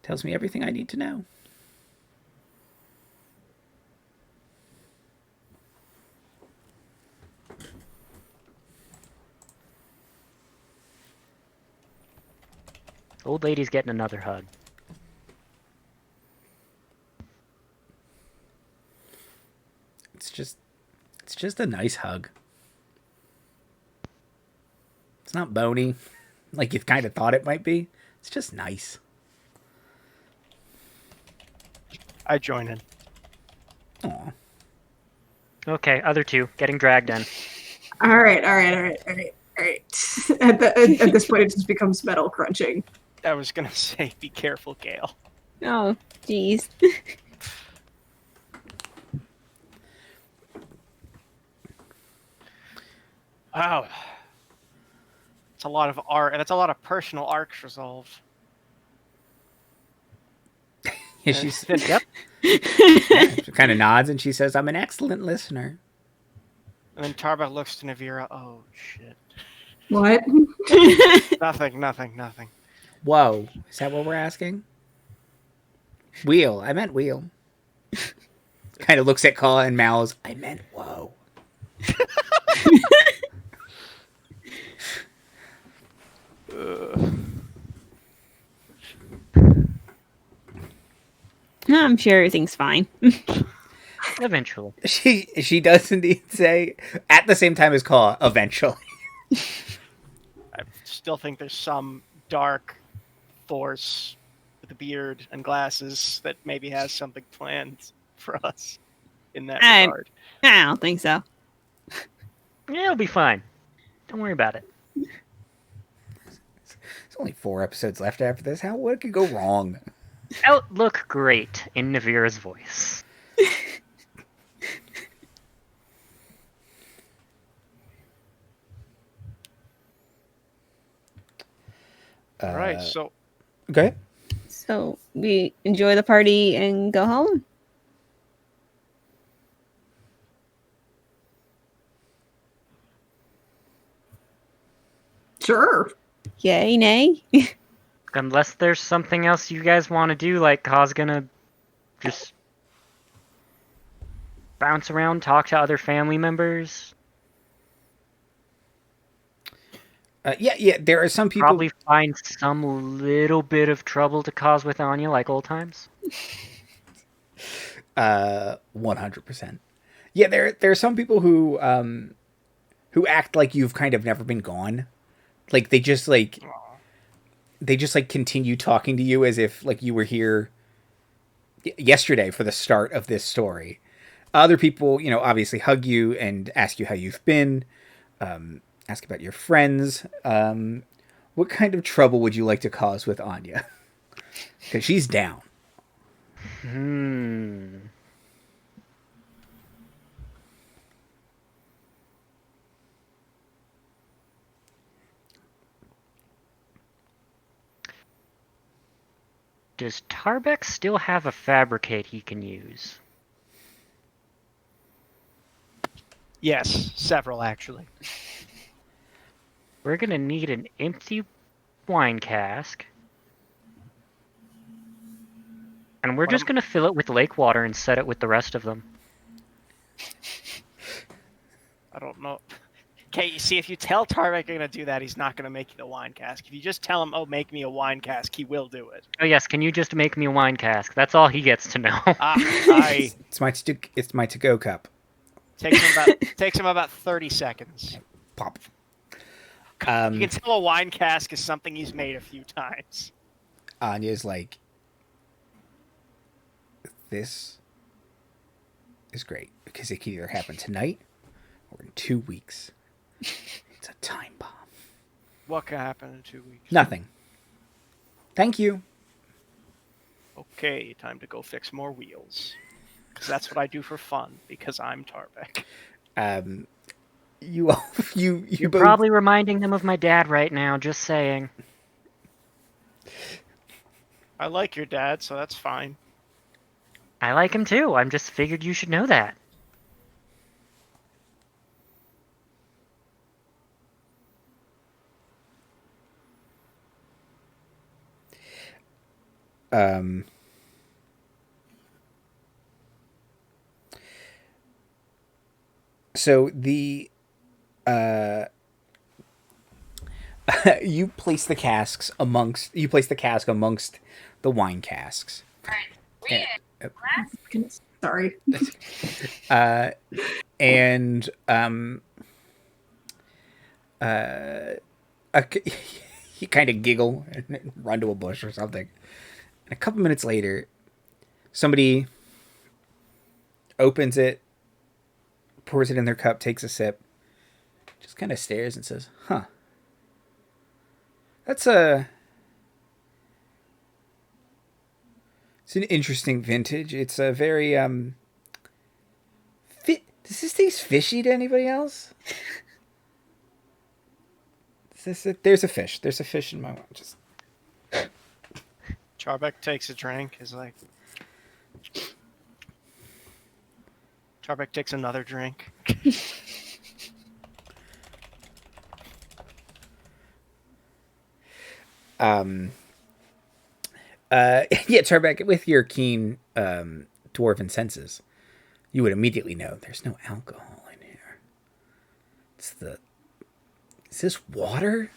tells me everything I need to know. Old lady's getting another hug. It's just a nice hug. It's not bony, like you kind of thought it might be. It's just nice. I join in. Aw. Okay, other two getting dragged in. All right. At this point, it just becomes metal crunching. I was gonna say, be careful, Gayle. Oh, jeez. Wow. It's a lot of art, and it's a lot of personal arcs resolved. Yeah, she's Yep. she kind of nods and she says, "I'm an excellent listener." And then Tarbek looks to Navira. Oh, shit. What? Nothing. Whoa, is that what we're asking? Wheel. I meant wheel. Kind of looks at Kaw and mouths, I meant whoa. I'm sure everything's fine. Eventually. She does indeed say, at the same time as Kaw, eventually. I still think there's some dark force with a beard and glasses that maybe has something planned for us in that regard. I don't think so. Yeah, it'll be fine. Don't worry about it. There's only 4 episodes left after this. What could go wrong? Outlook great in Navira's voice. All right, so Okay. So we enjoy the party and go home. Sure. Yay, nay. Unless there's something else you guys want to do, like Kaw's gonna just bounce around, talk to other family members. Yeah. There are some people. Probably find some little bit of trouble to cause with Anya, like old times. 100%. Yeah, there are some people who act like you've kind of never been gone. Like they just continue talking to you as if like you were here yesterday for the start of this story. Other people, obviously hug you and ask you how you've been, ask about your friends. What kind of trouble would you like to cause with Anya? Because she's down. Does Tarbek still have a fabricate he can use? yes, several actually. We're gonna need an empty wine cask. And we're just gonna fill it with lake water and set it with the rest of them. I don't know. Okay, you see, if you tell Tarbek you're gonna do that, he's not gonna make you the wine cask. If you just tell him, "Oh, make me a wine cask," he will do it. Oh yes, can you just make me a wine cask? That's all he gets to know. It's my to-go cup. Takes him about 30 seconds. Pop. You can tell a wine cask is something he's made a few times. Anya's like, this is great because it can either happen tonight or in 2 weeks. It's a time bomb. What can happen in 2 weeks? Nothing. Thank you. Okay, time to go fix more wheels. Because that's what I do for fun, because I'm Tarbek. You You're both probably reminding them of my dad right now, just saying. I like your dad, so that's fine. I like him too. I'm just figured you should know that. So the you place the cask amongst the wine casks. Goodness, sorry. And you kind of giggle and run to a bush or something. And a couple minutes later, somebody opens it, pours it in their cup, takes a sip, just kind of stares and says, "Huh. It's an interesting vintage. It's a very does this taste fishy to anybody else?" There's a fish. There's a fish in my mouth. Just Tarbek takes a drink, is like... Tarbek takes another drink. Yeah, Tarbek, with your keen dwarven senses, you would immediately know there's no alcohol in here. Is this water?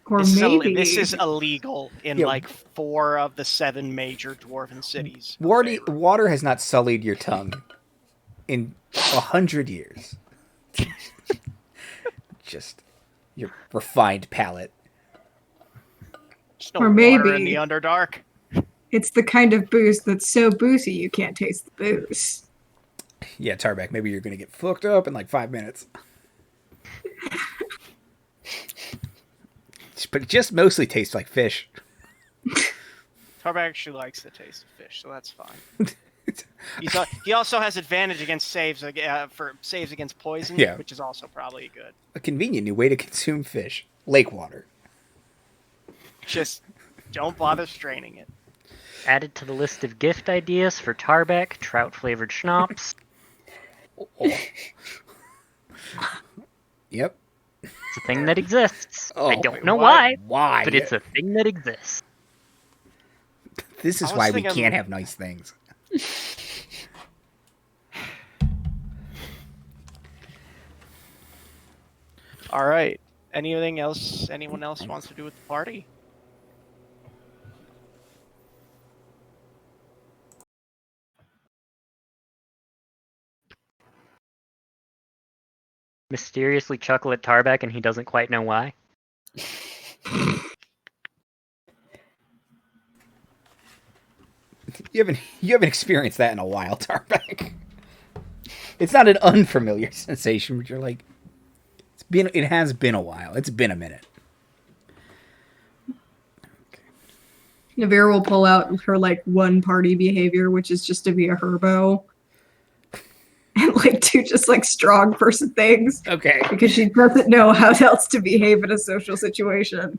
Or This maybe this is illegal in Yeah. like 4 of the 7 major dwarven cities. Water has not sullied your tongue in 100 years. Just your refined palate. There's no Or water in maybe- the Underdark. it's the kind of booze that's so boozy you can't taste the booze. Yeah, Tarbek, maybe you're going to get fucked up in like 5 minutes. But it just mostly tastes like fish. Tarbek actually likes the taste of fish, so that's fine. He also has advantage against saves against poison, Yeah. which is also probably good. A convenient new way to consume fish. Lake water. Just don't bother straining it. Added to the list of gift ideas for Tarbek, trout-flavored schnapps. Oh. Yep. It's a thing that exists. Oh, I don't know why, Why? but it's a thing that exists. This is I was why we thinking- can't have nice things. All right. Anything else anyone else wants to do with the party? Mysteriously chuckle at Tarbek and he doesn't quite know why. You haven't experienced that in a while, Tarbek. It's not an unfamiliar sensation, but you're like, it has been a while. It's been a minute. Navira will pull out her like one party behavior, which is just to be a herbo. And like do just like strong person things. Okay. Because she doesn't know how else to behave in a social situation.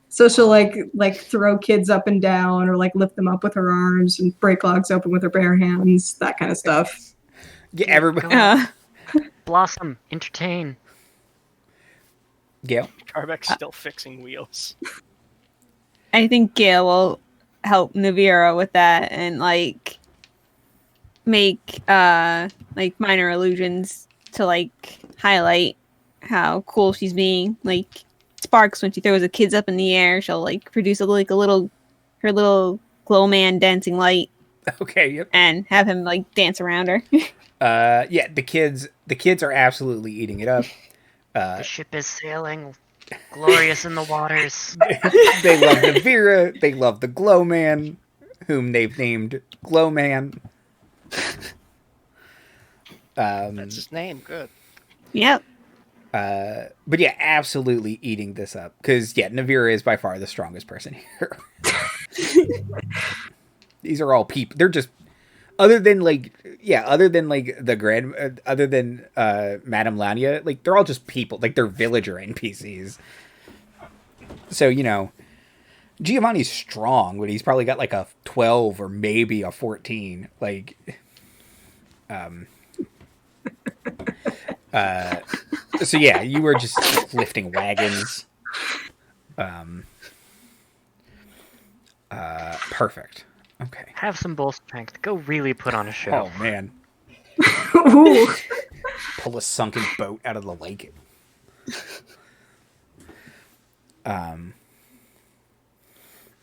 So she'll like throw kids up and down or like lift them up with her arms and break logs open with her bare hands, that kind of stuff. Yeah, everybody. Blossom, entertain. Gayle. Tarbek's still fixing wheels. I think Gayle will help Navira with that and like make like minor allusions to like highlight how cool she's being. Like sparks when she throws the kids up in the air, she'll like produce her little glow man dancing light Okay. Yep. and have him like dance around her. Yeah. The kids are absolutely eating it up. The ship is sailing, glorious in the waters. They love Navira. They love the Glow Man, whom they've named Glow Man. That's his name. Good. Yep. But yeah, absolutely eating this up. Because, yeah, Navira is by far the strongest person here. These are all people. They're just other than like the grand other than Madame Lania, like they're all just people. Like they're villager NPCs. So Giovanni's strong, but he's probably got like a 12 or maybe a 14. Like, so yeah, you were just lifting wagons. Perfect. Okay. Have some bull strength. Go really put on a show. Oh man. Ooh. Pull a sunken boat out of the lake.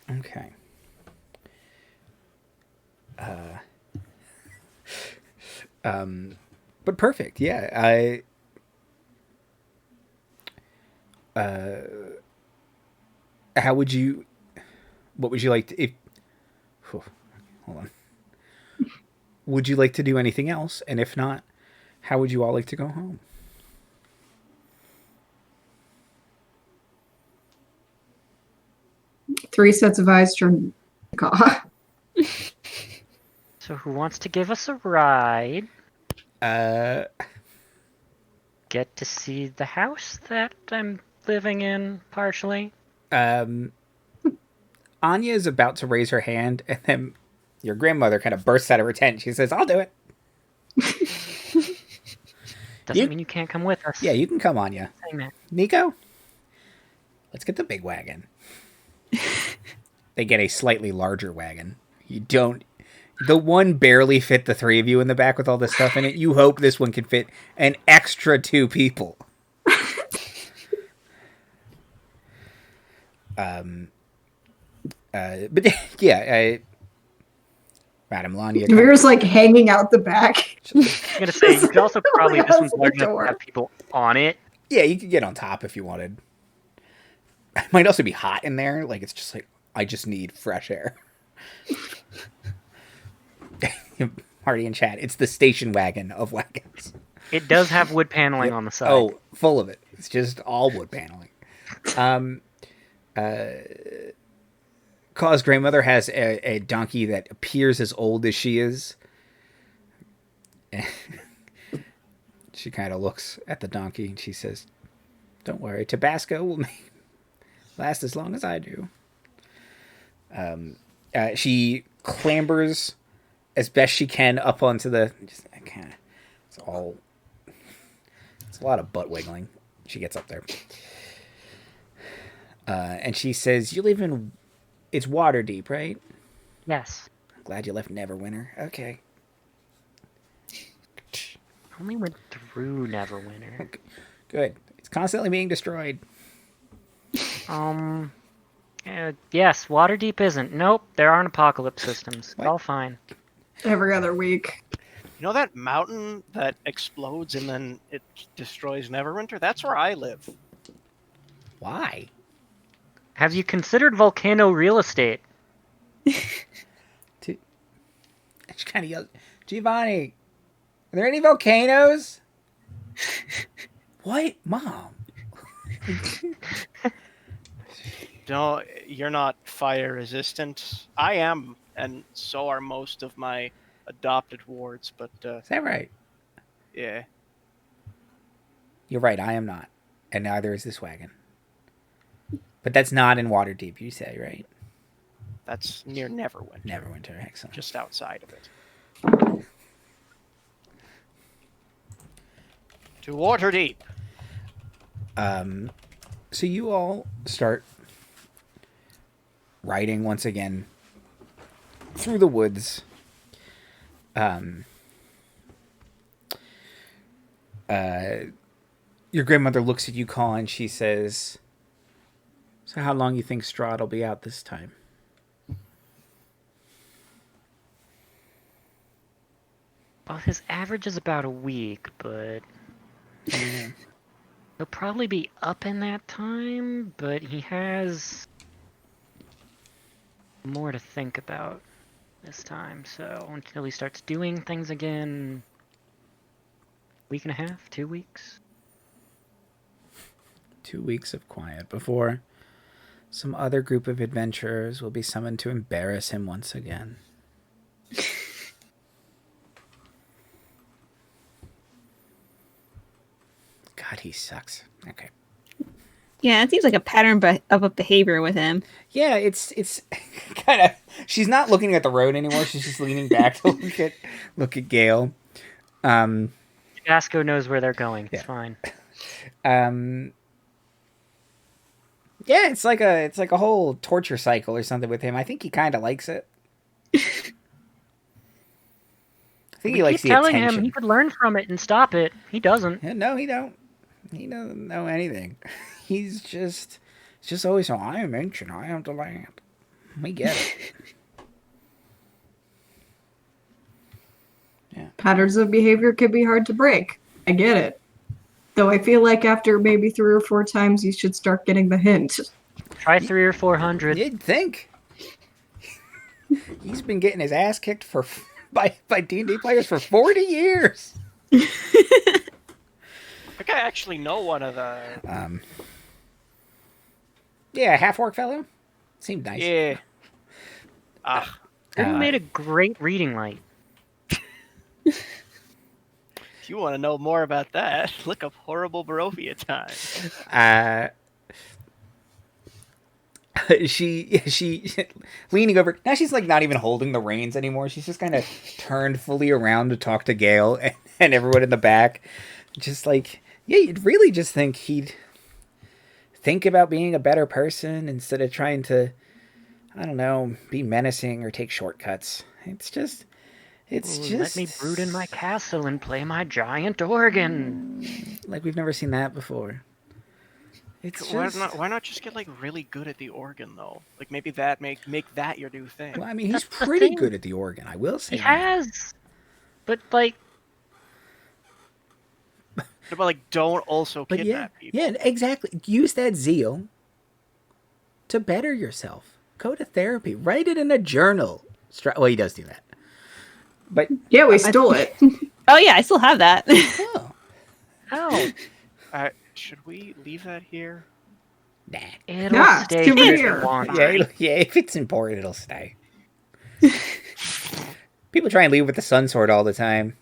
Okay. But perfect. Yeah. What would you like to, hold on. Would you like to do anything else? And if not, how would you all like to go home? Three sets of eyes turn Kaw. So who wants to give us a ride? Get to see the house that I'm living in, partially. Anya is about to raise her hand, and then your grandmother kind of bursts out of her tent. She says, "I'll do it." Doesn't mean you can't come with us. Yeah, you can come, Anya. Saying that. Nico, let's get the big wagon. They get a slightly larger wagon. The one barely fit the three of you in the back with all this stuff in it. You hope this one can fit an extra 2 people. But yeah, Madame Lania. Navira's like hanging out the back. I'm gonna say you could also probably this one's Outside large the enough door. to have people on it. Yeah, you could get on top if you wanted. It might also be hot in there. Like, it's just like, I just need fresh air. Marty and Chad, it's the station wagon of wagons. It does have wood paneling on the side. Oh, full of it. It's just all wood paneling. Kaw's grandmother has a donkey that appears as old as she is. She kind of looks at the donkey and she says, "Don't worry, Tabasco will last as long as I do." She clambers as best she can up onto the. It's a lot of butt wiggling. She gets up there, and she says, "You live in. It's water deep, right?" Yes. I'm glad you left Neverwinter. Okay. I only went through Neverwinter. Good. It's constantly being destroyed. Yes, Waterdeep isn't. Nope, there aren't apocalypse systems. It's all fine. Every other week. You know that mountain that explodes and then it destroys Neverwinter? That's where I live. Why? Have you considered volcano real estate? She kind of yells, "Giovanni, are there any volcanoes?" What? Mom? No, you're not fire resistant. I am, and so are most of my adopted wards, but Is that right? yeah. You're right, I am not. And neither is this wagon. But that's not in Waterdeep, you say, right? That's near Neverwinter. Neverwinter, excellent. Just outside of it. To Waterdeep. So you all start riding once again through the woods. Your grandmother looks at you, Kaw, and she says, "So how long you think Strahd will be out this time?" Well, his average is about a week, but he'll probably be up in that time, but he has more to think about this time, so until he starts doing things again, week and a half, 2 weeks. 2 weeks of quiet before some other group of adventurers will be summoned to embarrass him once again. God, he sucks. Okay. Yeah, it seems like a pattern of a behavior with him. Yeah, it's kind of. She's not looking at the road anymore. She's just leaning back to look at Gayle. Tabasco knows where they're going. It's Yeah. fine. Yeah, it's like a whole torture cycle or something with him. I think he kind of likes it. I think We he likes keep the telling attention. him he could learn from it and stop it. He doesn't. Yeah, no, he don't. He doesn't know anything. He's just always, oh, I am ancient. I am the land. We get it. Yeah. Patterns of behavior can be hard to break. I get it. Though I feel like after maybe 3 or 4 times, you should start getting the hint. Try 300 or 400. You'd think. He's been getting his ass kicked by D&D players for 40 years. I think I actually know one of the. Yeah, half-orc fellow. Seemed nice. Yeah. Who made a great reading light? If you want to know more about that, look up horrible Barovia time. She leaning over. Now she's like not even holding the reins anymore. She's just kind of turned fully around to talk to Gayle and everyone in the back. Just like, yeah, you'd really just think he'd think about being a better person instead of trying to, I don't know, be menacing or take shortcuts. It's just Let me brood in my castle and play my giant organ. like we've never seen that before. It's just, Why not just get like really good at the organ though? Like maybe that make that your new thing. well, I mean, he's That's the pretty thing. good at the organ, I will say. He that. has. But, like, But like, don't also But kidnap people. yeah, exactly. Use that zeal to better yourself. Go to therapy. Write it in a journal. Well, he does do that. But Yeah, we stole it. Oh yeah, I still have that. oh, oh, Should we leave that here? nah. it'll Yeah, stay super here if here. you want. Yeah, if it's important, it'll stay. People try and leave with the sun sword all the time.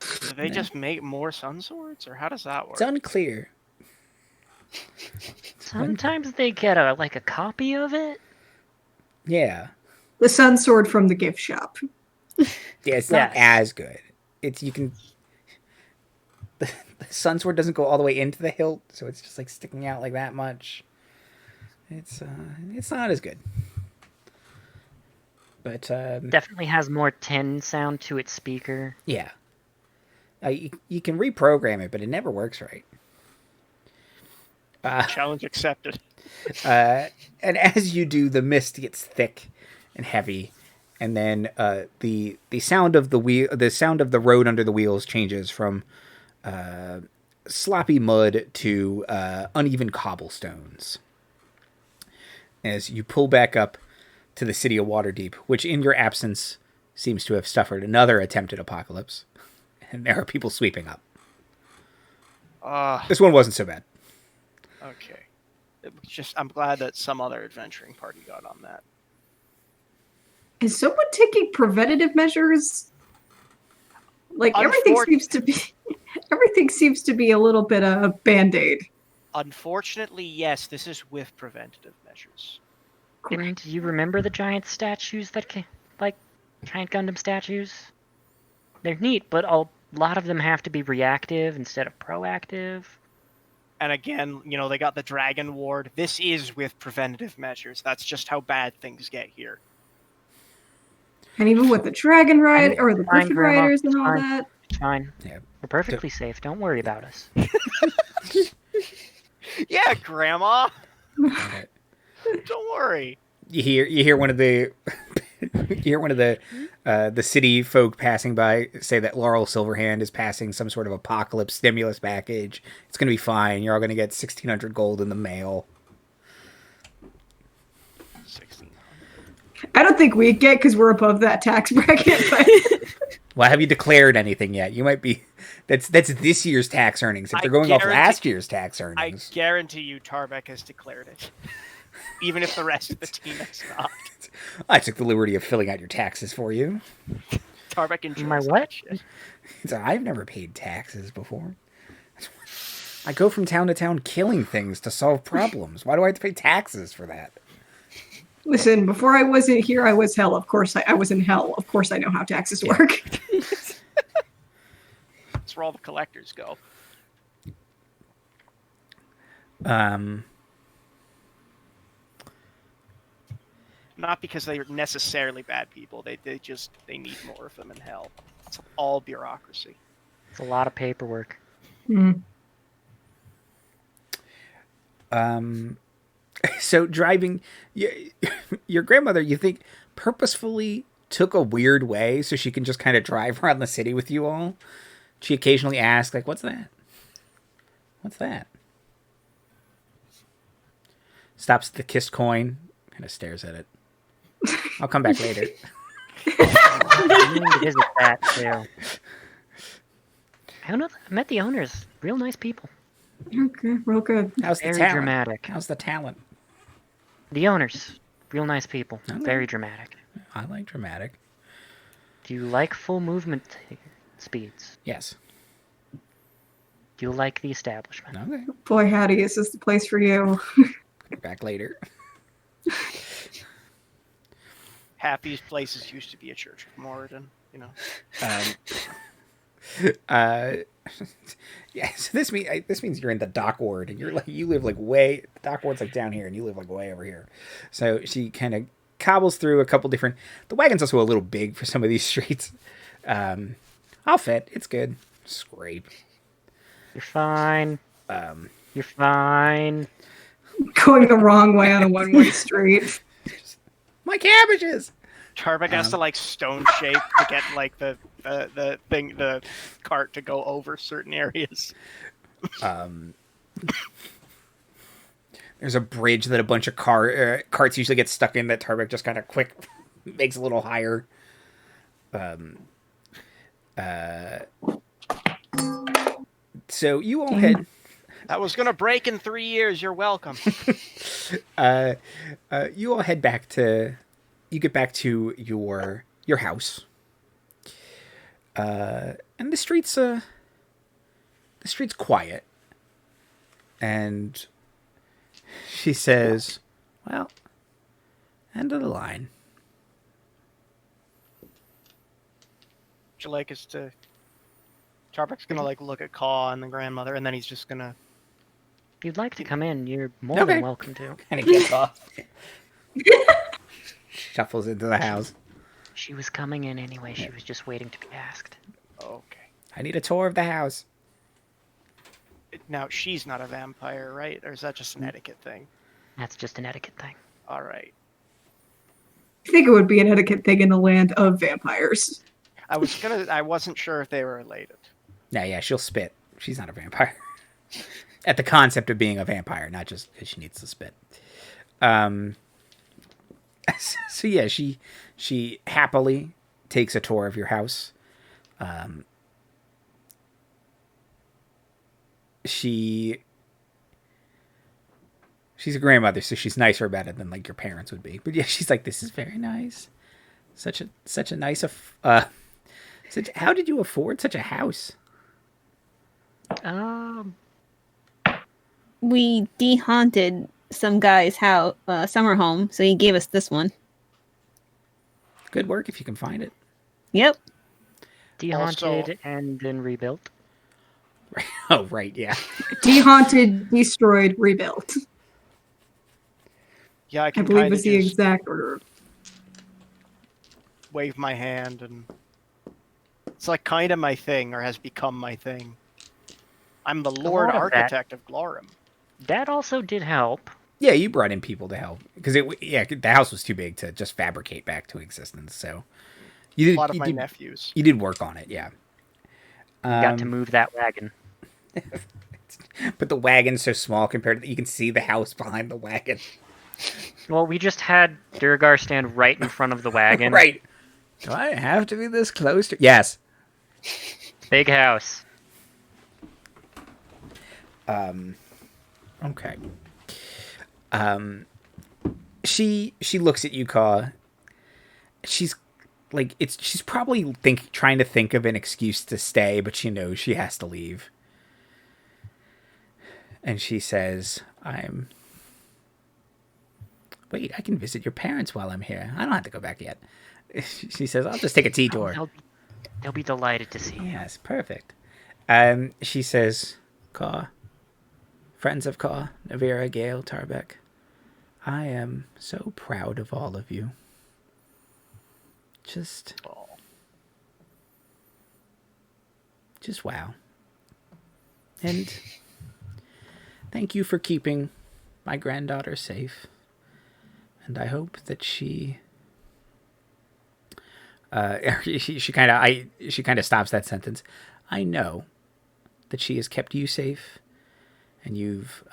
Do they just make more sun swords, or how does that work? It's unclear. Sometimes they get a copy of it. Yeah. The sun sword from the gift shop. Yeah, it's not Yes. as good. You can. The sun sword doesn't go all the way into the hilt, so it's just like sticking out like that much. It's not as good. But Definitely has more tin sound to its speaker. yeah, you can reprogram it, but it never works right. Challenge accepted. And as you do, the mist gets thick and heavy, and then the sound of the sound of the road under the wheels changes from sloppy mud to uneven cobblestones. As you pull back up to the city of Waterdeep, which in your absence seems to have suffered another attempted apocalypse, and there are people sweeping up. This one wasn't so bad. Okay. I'm glad that some other adventuring party got on that. Is someone taking preventative measures? Like everything seems to be a little bit of a band-aid. Unfortunately, yes, this is with preventative measures. And do you remember the giant statues that giant Gundam statues? They're neat, but a lot of them have to be reactive instead of proactive. And again, they got the Dragon Ward. This is with preventative measures. That's just how bad things get here. And even with the Dragon Ride or the Fine, Griffin Grandma, Riders and it's all fine. that. It's fine. Yeah. We're perfectly safe. Don't worry about us. Yeah, Grandma. Don't worry. You hear one of the the city folk passing by say that Laurel Silverhand is passing some sort of apocalypse stimulus package. It's gonna be fine. You're all gonna get 1,600 gold in the mail. 16. I don't think we get because we're above that tax bracket. But Well, have you declared anything yet? You might be. That's this year's tax earnings. If they're going off last year's tax I earnings, guarantee you Tarbek has declared it. Even if the rest of the team has not. I took the liberty of filling out your taxes for you. Tarbek enjoys My that what? shit. So I've never paid taxes before. I go from town to town killing things to solve problems. Why do I have to pay taxes for that? Listen, before I wasn't here, I was hell. Of course, I was in hell. Of course, I know how taxes work. That's where all the collectors go. Not because they're necessarily bad people. They need more of them in hell. It's all bureaucracy. It's a lot of paperwork. So driving, your grandmother, you think, purposefully took a weird way so she can just kind of drive around the city with you all? She occasionally asks, like, what's that? What's that? Stops at the kissed coin, kind of stares at it. I'll come back later. I need to visit that too. I don't know. I met the owners. Real nice people. Okay, real good. How's the Very talent? dramatic. How's the talent? The owners. Real nice people. Okay. Very dramatic. I like dramatic. Do you like full movement speeds? Yes. Do you like the establishment? Okay. Boy, howdy, is this the place for you? Back later. Half these places used to be a Church of Moradin, you know. Yeah. So this means you're in the dock ward, and you live like way. The dock ward's like down here, and you live like way over here. So she kind of cobbles through a couple different. The wagon's also a little big for some of these streets. I'll fit. It's good. Scrape. You're fine. You're fine. Going the wrong way on a one-way street. My cabbages. Tarbek has to like stone shape to get like the cart to go over certain areas. There's a bridge that a bunch of carts usually get stuck in that Tarbek just kind of quick makes a little higher. So you all head. That was gonna break in 3 years. You're welcome. You all head back to. You get back to your house. And the street's quiet. And she says, "Well, end of the line." Would you like us to? Tarbek's gonna like look at Kaw and the grandmother, and then he's just gonna. If you'd like to come in, you're more than welcome to. Kind of gets off. Shuffles into the house. She was coming in anyway. She was just waiting to be asked. Okay. I need a tour of the house. Now she's not a vampire, right? Or is that just an etiquette thing? That's just an etiquette thing. All right. I think it would be an etiquette thing in the land of vampires. I wasn't sure if they were related. Yeah, she'll spit. She's not a vampire. At the concept of being a vampire, not just because she needs to spit. So yeah, she happily takes a tour of your house. She's a grandmother, so she's nicer about it than like your parents would be. But yeah, she's like, "This is very nice. Such a nice. How did you afford such a house?" We dehaunted some guy's house, summer home, so he gave us this one. Good work if you can find it. Yep. Dehaunted and then rebuilt. Oh, right, yeah. Dehaunted, destroyed, rebuilt. Yeah, I I can believe kind is of the just exact order. wave my hand, and it's like kind of my thing, or has become my thing. I'm the Lord lot of Architect of Glorem. That also did help. Yeah, you brought in people to help because the house was too big to just fabricate back to existence. So you did A lot of my nephews. You did work on it, yeah. Got to move that wagon. But the wagon's so small compared to that, you can see the house behind the wagon. Well, we just had Durgar stand right in front of the wagon. Right. Do I have to be this close to? Yes. Big house. Okay. She looks at you, Kaw. She's like she's probably trying to think of an excuse to stay, but she knows she has to leave. And she says, Wait, I can visit your parents while I'm here. I don't have to go back yet. She says, I'll just take a tea tour. They'll be delighted to see you. Yes, perfect. She says, Kaw, friends of Kaw, Navira, Gayle, Tarbek, I am so proud of all of you. Just wow. And thank you for keeping my granddaughter safe. And I hope that she kind of stops that sentence. I know that she has kept you safe, and you've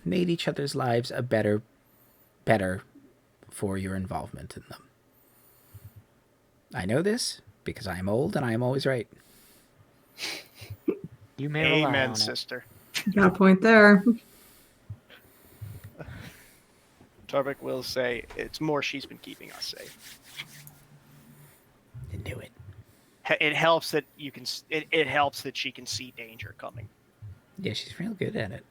made each other's lives a better for your involvement in them. I know this because I am old and I am always right. You may rely on Amen, it. sister. Got a point there. Tarbek will say it's more she's been keeping us safe. I knew it. It helps that you can. It helps that she can see danger coming. Yeah, she's real good at it.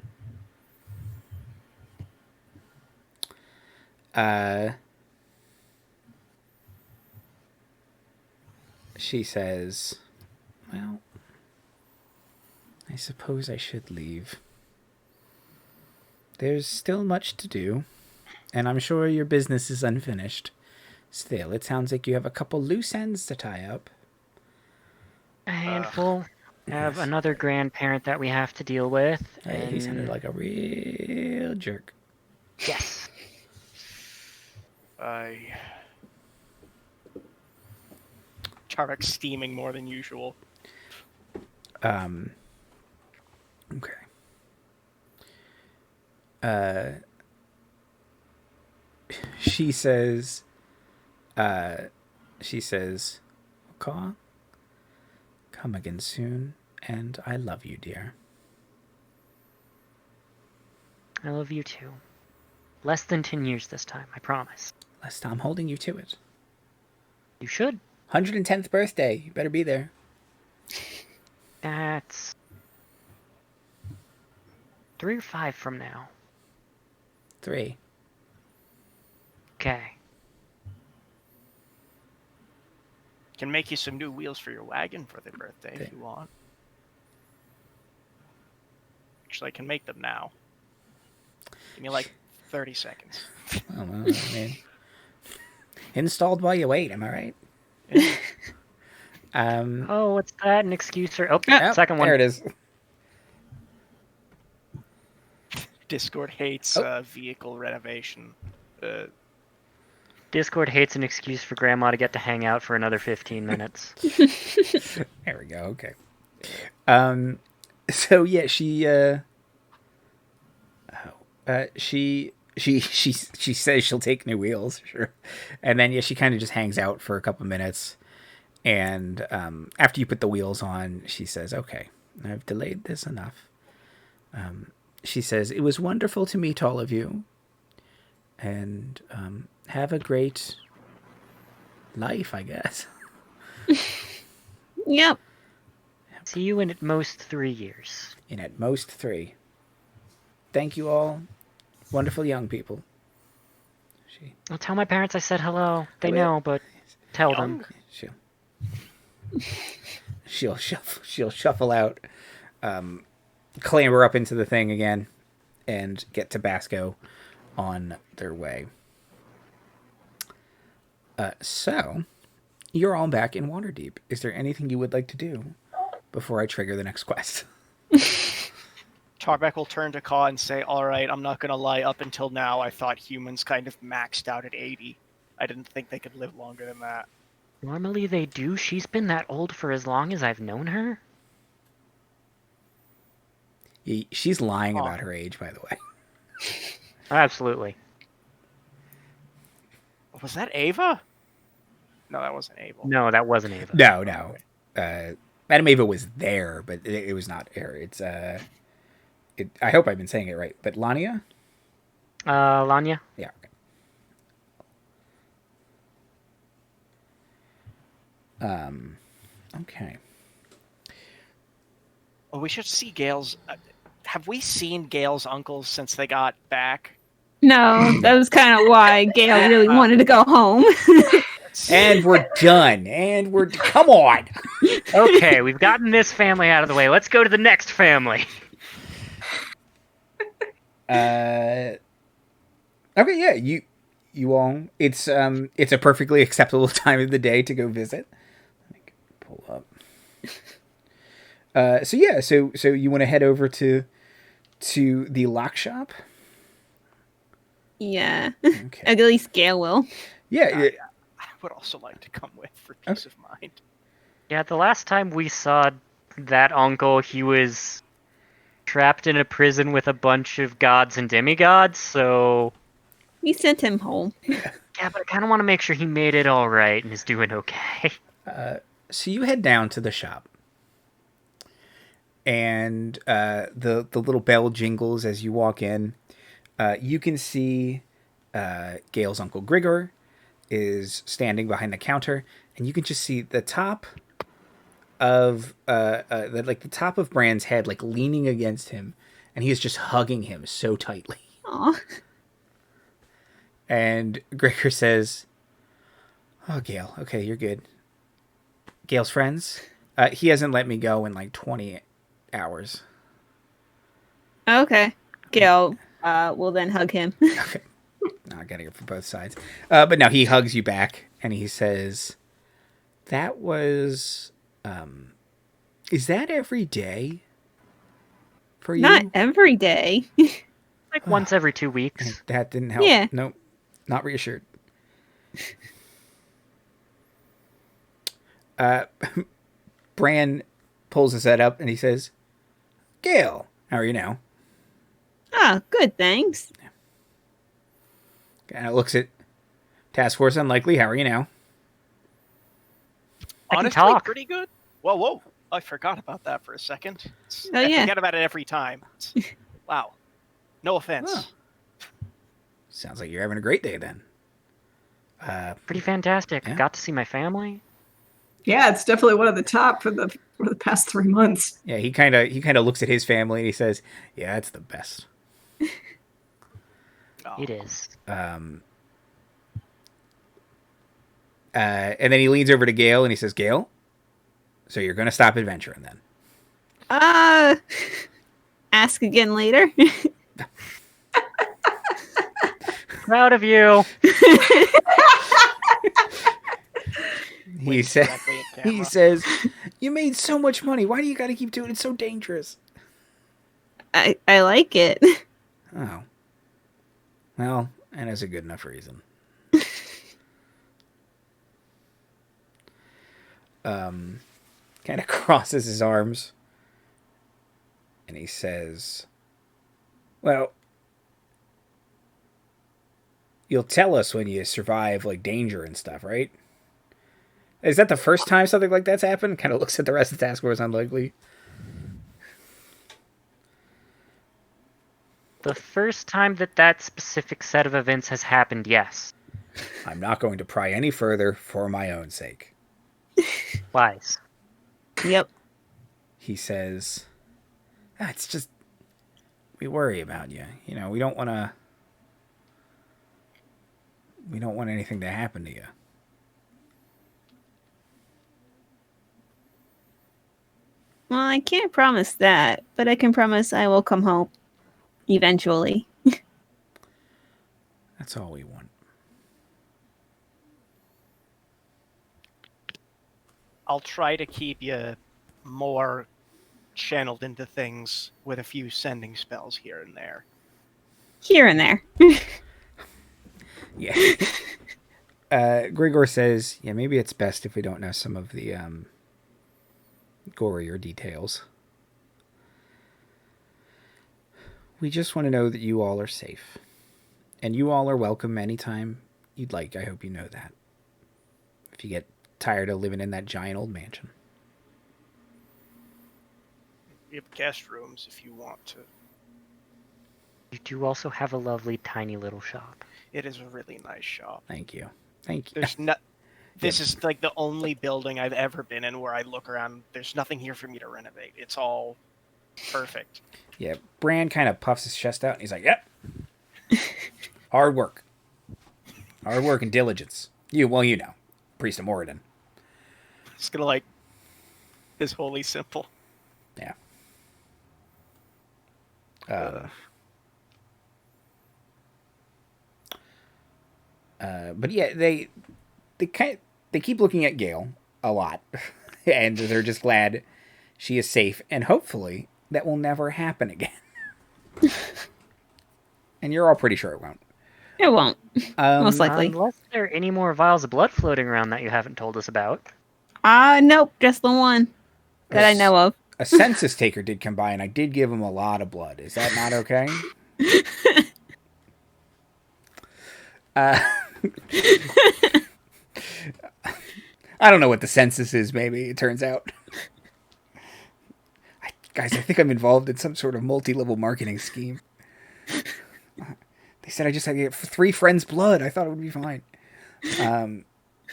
She says, well, I suppose I should leave. There's still much to do, and I'm sure your business is unfinished. Still, it sounds like you have a couple loose ends to tie up. A handful. Have another grandparent that we have to deal with. He sounded and- like a real jerk. Yes. Tarbek's steaming more than usual. Okay. She says, Kaw, come again soon, and I love you, dear. I love you too. Less than 10 years this time, I promise. Lest I'm holding you to it. You should. 110th birthday. You better be there. That's 3 or 5 from now. 3. Okay. Can make you some new wheels for your wagon for the birthday if you want. Actually, I can make them now. Give me like 30 seconds. Oh, well, I mean, installed while you wait, am I right? Oh, what's that? An excuse for... Oh, second one. There it is. Discord hates vehicle renovation. Discord hates an excuse for Grandma to get to hang out for another 15 minutes. There we go. Okay. So yeah, she says she'll take new wheels, sure, and then she kind of just hangs out for a couple minutes, and after you put the wheels on, she says, "Okay, I've delayed this enough." She says, "It was wonderful to meet all of you, and have a great life, I guess." Yep. See you in at most 3 years. In at most 3. Thank you all, wonderful young people. I'll tell my parents I said hello. They Hello. know, but tell them. She'll shuffle out, clamber up into the thing again, and get Tabasco on their way. So, you're all back in Waterdeep. Is there anything you would like to do before I trigger the next quest? Tarbek will turn to Kaw and say, all right, I'm not going to lie. Up until now, I thought humans kind of maxed out at 80. I didn't think they could live longer than that. Normally they do. She's been that old for as long as I've known her. She's lying about her age, by the way. Absolutely. Was that Ava? No, that wasn't Ava. No, that wasn't Ava. No. Madame Ava was there, but it was not her. It's I hope I've been saying it right, but Lania? Lania? Yeah. Okay. Well, we should see Gayle's... have we seen Gale's uncles since they got back? No, that was kind of why Gayle really wanted to go home. And we're done. Come on. Okay, we've gotten this family out of the way. Let's go to the next family. Okay, yeah, you all. It's a perfectly acceptable time of the day to go visit. Let me pull up. So you want to head over to the lock shop? Yeah. Okay. At least Gayle will. Yeah. I would also like to come with for peace of mind. Yeah, the last time we saw that uncle, he was trapped in a prison with a bunch of gods and demigods, so... We sent him home. Yeah, but I kind of want to make sure he made it all right and is doing okay. So you head down to the shop, and the little bell jingles as you walk in. You can see Gale's uncle Grigor is standing behind the counter, and you can just see the top of the top of Bran's head, like leaning against him, and he is just hugging him so tightly. Aw. And Grigor says, "Oh, Gayle, okay, you're good. Gale's friends. He hasn't let me go in like 20 hours." Okay. Gayle will then hug him. Okay. No, I gotta go for both sides. But no, he hugs you back and he says, "That was, is that every day for you?" Not every day. Like once every 2 weeks. That didn't help. Yeah. Nope. Not reassured. Bran pulls his head up and he says, "Gayle, how are you now?" Ah, good, thanks. Kind of looks at Task Force Unlikely. "How are you now?" I can Honestly, talk. pretty good. Whoa. I forgot about that for a second. Oh, I yeah. forget about it every time. Wow. No offense. Huh. Sounds like you're having a great day then. Pretty fantastic. Yeah. Got to see my family. Yeah, it's definitely one of the top for the past 3 months. Yeah, he kind of looks at his family and he says, "Yeah, it's the best." Oh. It is. And then he leans over to Gayle and he says, "Gayle, so you're going to stop adventuring then?" Ask again later. Proud of you. He Wink says, directly at he camera. says, "You made so much money. Why do you got to keep doing it? It's so dangerous." I like it. Oh. Well, and that's a good enough reason. Kind of crosses his arms. And he says, "Well, you'll tell us when you survive, like, danger and stuff, right? Is that the first time something like that's happened?" Kind of looks at the rest of the task force Unlikely. The first time that specific set of events has happened, yes. "I'm not going to pry any further for my own sake." Wise. Yep. He says, "It's just, we worry about you. You know, we don't want anything to happen to you." Well, I can't promise that, but I can promise I will come home eventually. That's all we want. I'll try to keep you more channeled into things with a few sending spells here and there. Here and there. Yeah. Grigor says, "Yeah, maybe it's best if we don't know some of the gorier details. We just want to know that you all are safe. And you all are welcome anytime you'd like. I hope you know that. If you get tired of living in that giant old mansion." We have guest rooms if you want to. You do also have a lovely tiny little shop. It is a really nice shop. Thank you. Thank you. There's no. This is like the only building I've ever been in where I look around. There's nothing here for me to renovate. It's all Perfect. Yeah, Bran kind of puffs his chest out and he's like, "Yep, hard work and diligence. You know, Priest of Moradin." It's gonna like his holy symbol. Yeah. But yeah, they keep looking at Gayle a lot, and they're just glad she is safe, and hopefully that will never happen again. And you're all pretty sure it won't. It won't. Most likely. Unless there are any more vials of blood floating around that you haven't told us about. Nope, just the one that I know of. A census taker did come by, and I did give him a lot of blood. Is that not okay? I don't know what the census is, maybe, it turns out. Guys, I think I'm involved in some sort of multi-level marketing scheme. They said I just had to get 3 friends' blood. I thought it would be fine.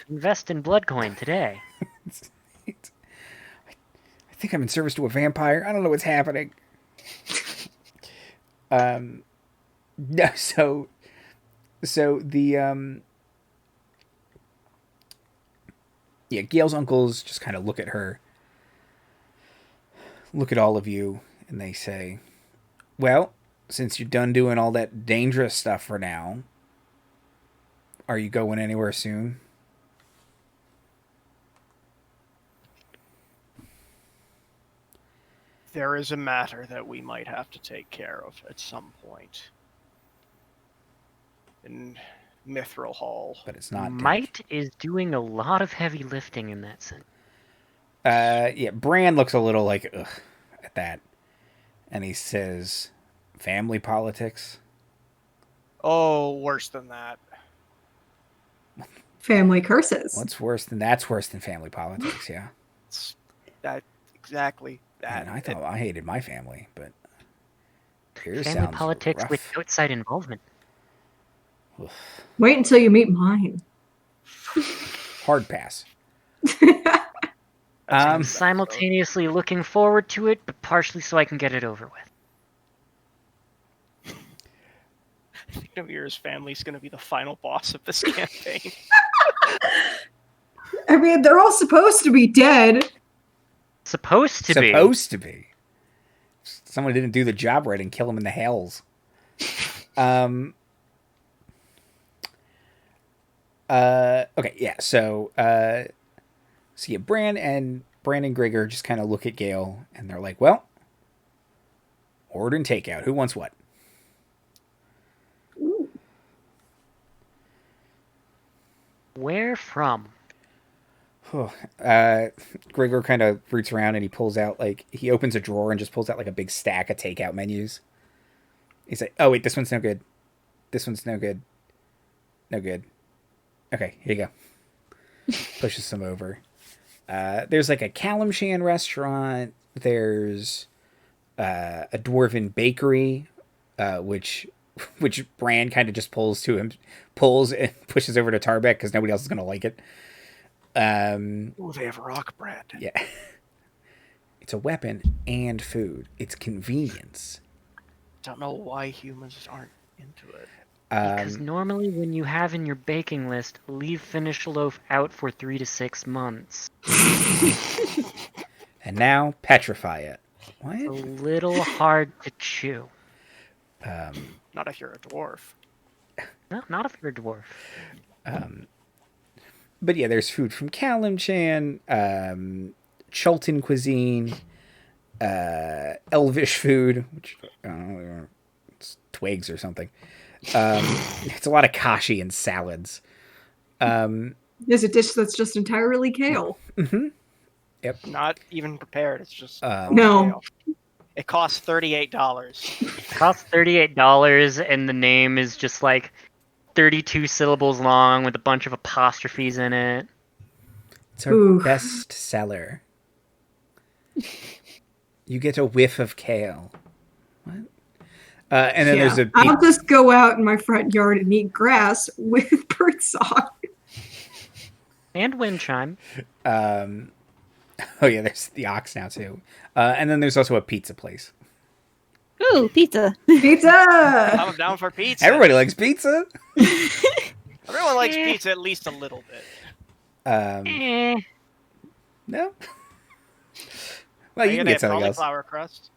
Invest in Bloodcoin today. I think I'm in service to a vampire. I don't know what's happening. No, so the yeah, Gale's uncles just kind of look at all of you, and they say, "Well, since you're done doing all that dangerous stuff for now, are you going anywhere soon?" There is a matter that we might have to take care of at some point. In Mithril Hall. But it's not Might is doing a lot of heavy lifting in that sense. Yeah, Bran looks a little like, ugh, at that. And he says, "Family politics?" Oh, worse than that. Family curses. What's worse than that's worse than family politics, yeah. It's that exactly that. And I thought I hated my family, but yours Family sounds politics rough. with outside involvement. Wait until you meet mine. Hard pass. I'm simultaneously looking forward to it, but partially so I can get it over with. I think Navira's family's going to be the final boss of this campaign. I mean, they're all supposed to be dead. Supposed to be. Someone didn't do the job right and kill him in the hells. Okay, yeah, so yeah, Bran and Gregor just kind of look at Gayle, and they're like, "Well, order and takeout. Who wants what?" Ooh. Where from? Gregor kind of roots around and he opens a drawer and just pulls out like a big stack of takeout menus. He's like, "Oh wait, this one's no good. This one's no good. No good. Okay, here you go." Pushes some over. There's like a Kalimshan restaurant. There's a dwarven bakery, which Bran kind of just pulls and pushes over to Tarbek because nobody else is gonna like it. Oh, they have rock bread. Yeah. It's a weapon and food. It's convenience. Don't know why humans aren't into it. Because normally when you have in your baking list, leave finished loaf out for 3 to 6 months. And now petrify it. What? It's a little hard to chew. Not if you're a dwarf. No, not if you're a dwarf. But yeah, there's food from Kalimshan, Chultan cuisine, Elvish food, which I don't know, it's twigs or something. It's a lot of kashi and salads. There's a dish that's just entirely kale. Mm-hmm. Yep. Not even prepared. It's just No. It costs $38. It costs $38, and the name is just like 32 syllables long with a bunch of apostrophes in it. It's our best seller. You get a whiff of kale. What? And then there's a... I'll just go out in my front yard and eat grass with birdsong. And wind chime. Oh yeah, there's the ox now too. And then there's also a pizza place. Ooh, pizza. Pizza! I'm down for pizza. Everybody likes pizza. Everyone likes pizza at least a little bit. No. Are Well, you you can gonna get have something else. cauliflower crust?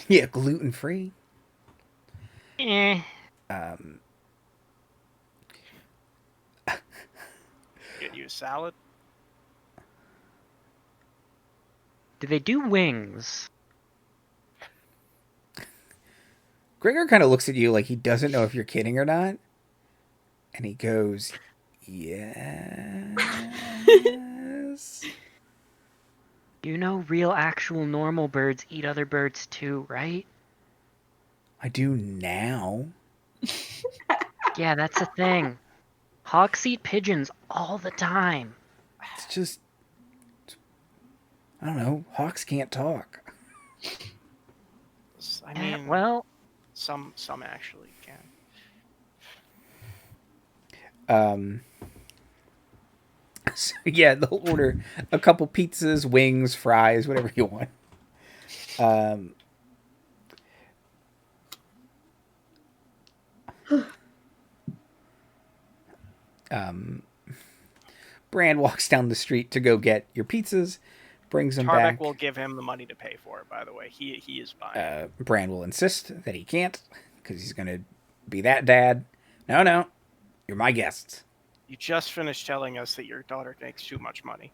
Yeah, gluten free. Eh. Get you a salad. Do they do wings? Gregor kind of looks at you like he doesn't know if you're kidding or not. And he goes, yes. You know real actual normal birds eat other birds too, right? I do now. Yeah, that's a thing. Hawks eat pigeons all the time. It's just, I don't know. Hawks can't talk. I mean, Well, some actually can. So yeah, they'll order a couple pizzas, wings, fries, whatever you want. Brand walks down the street to go get your pizzas, brings them Tarbek back. will give him the money to pay for it, by the way. He is buying. Brand will insist that he can't because he's going to be that dad. No, you're my guests. You just finished telling us that your daughter makes too much money.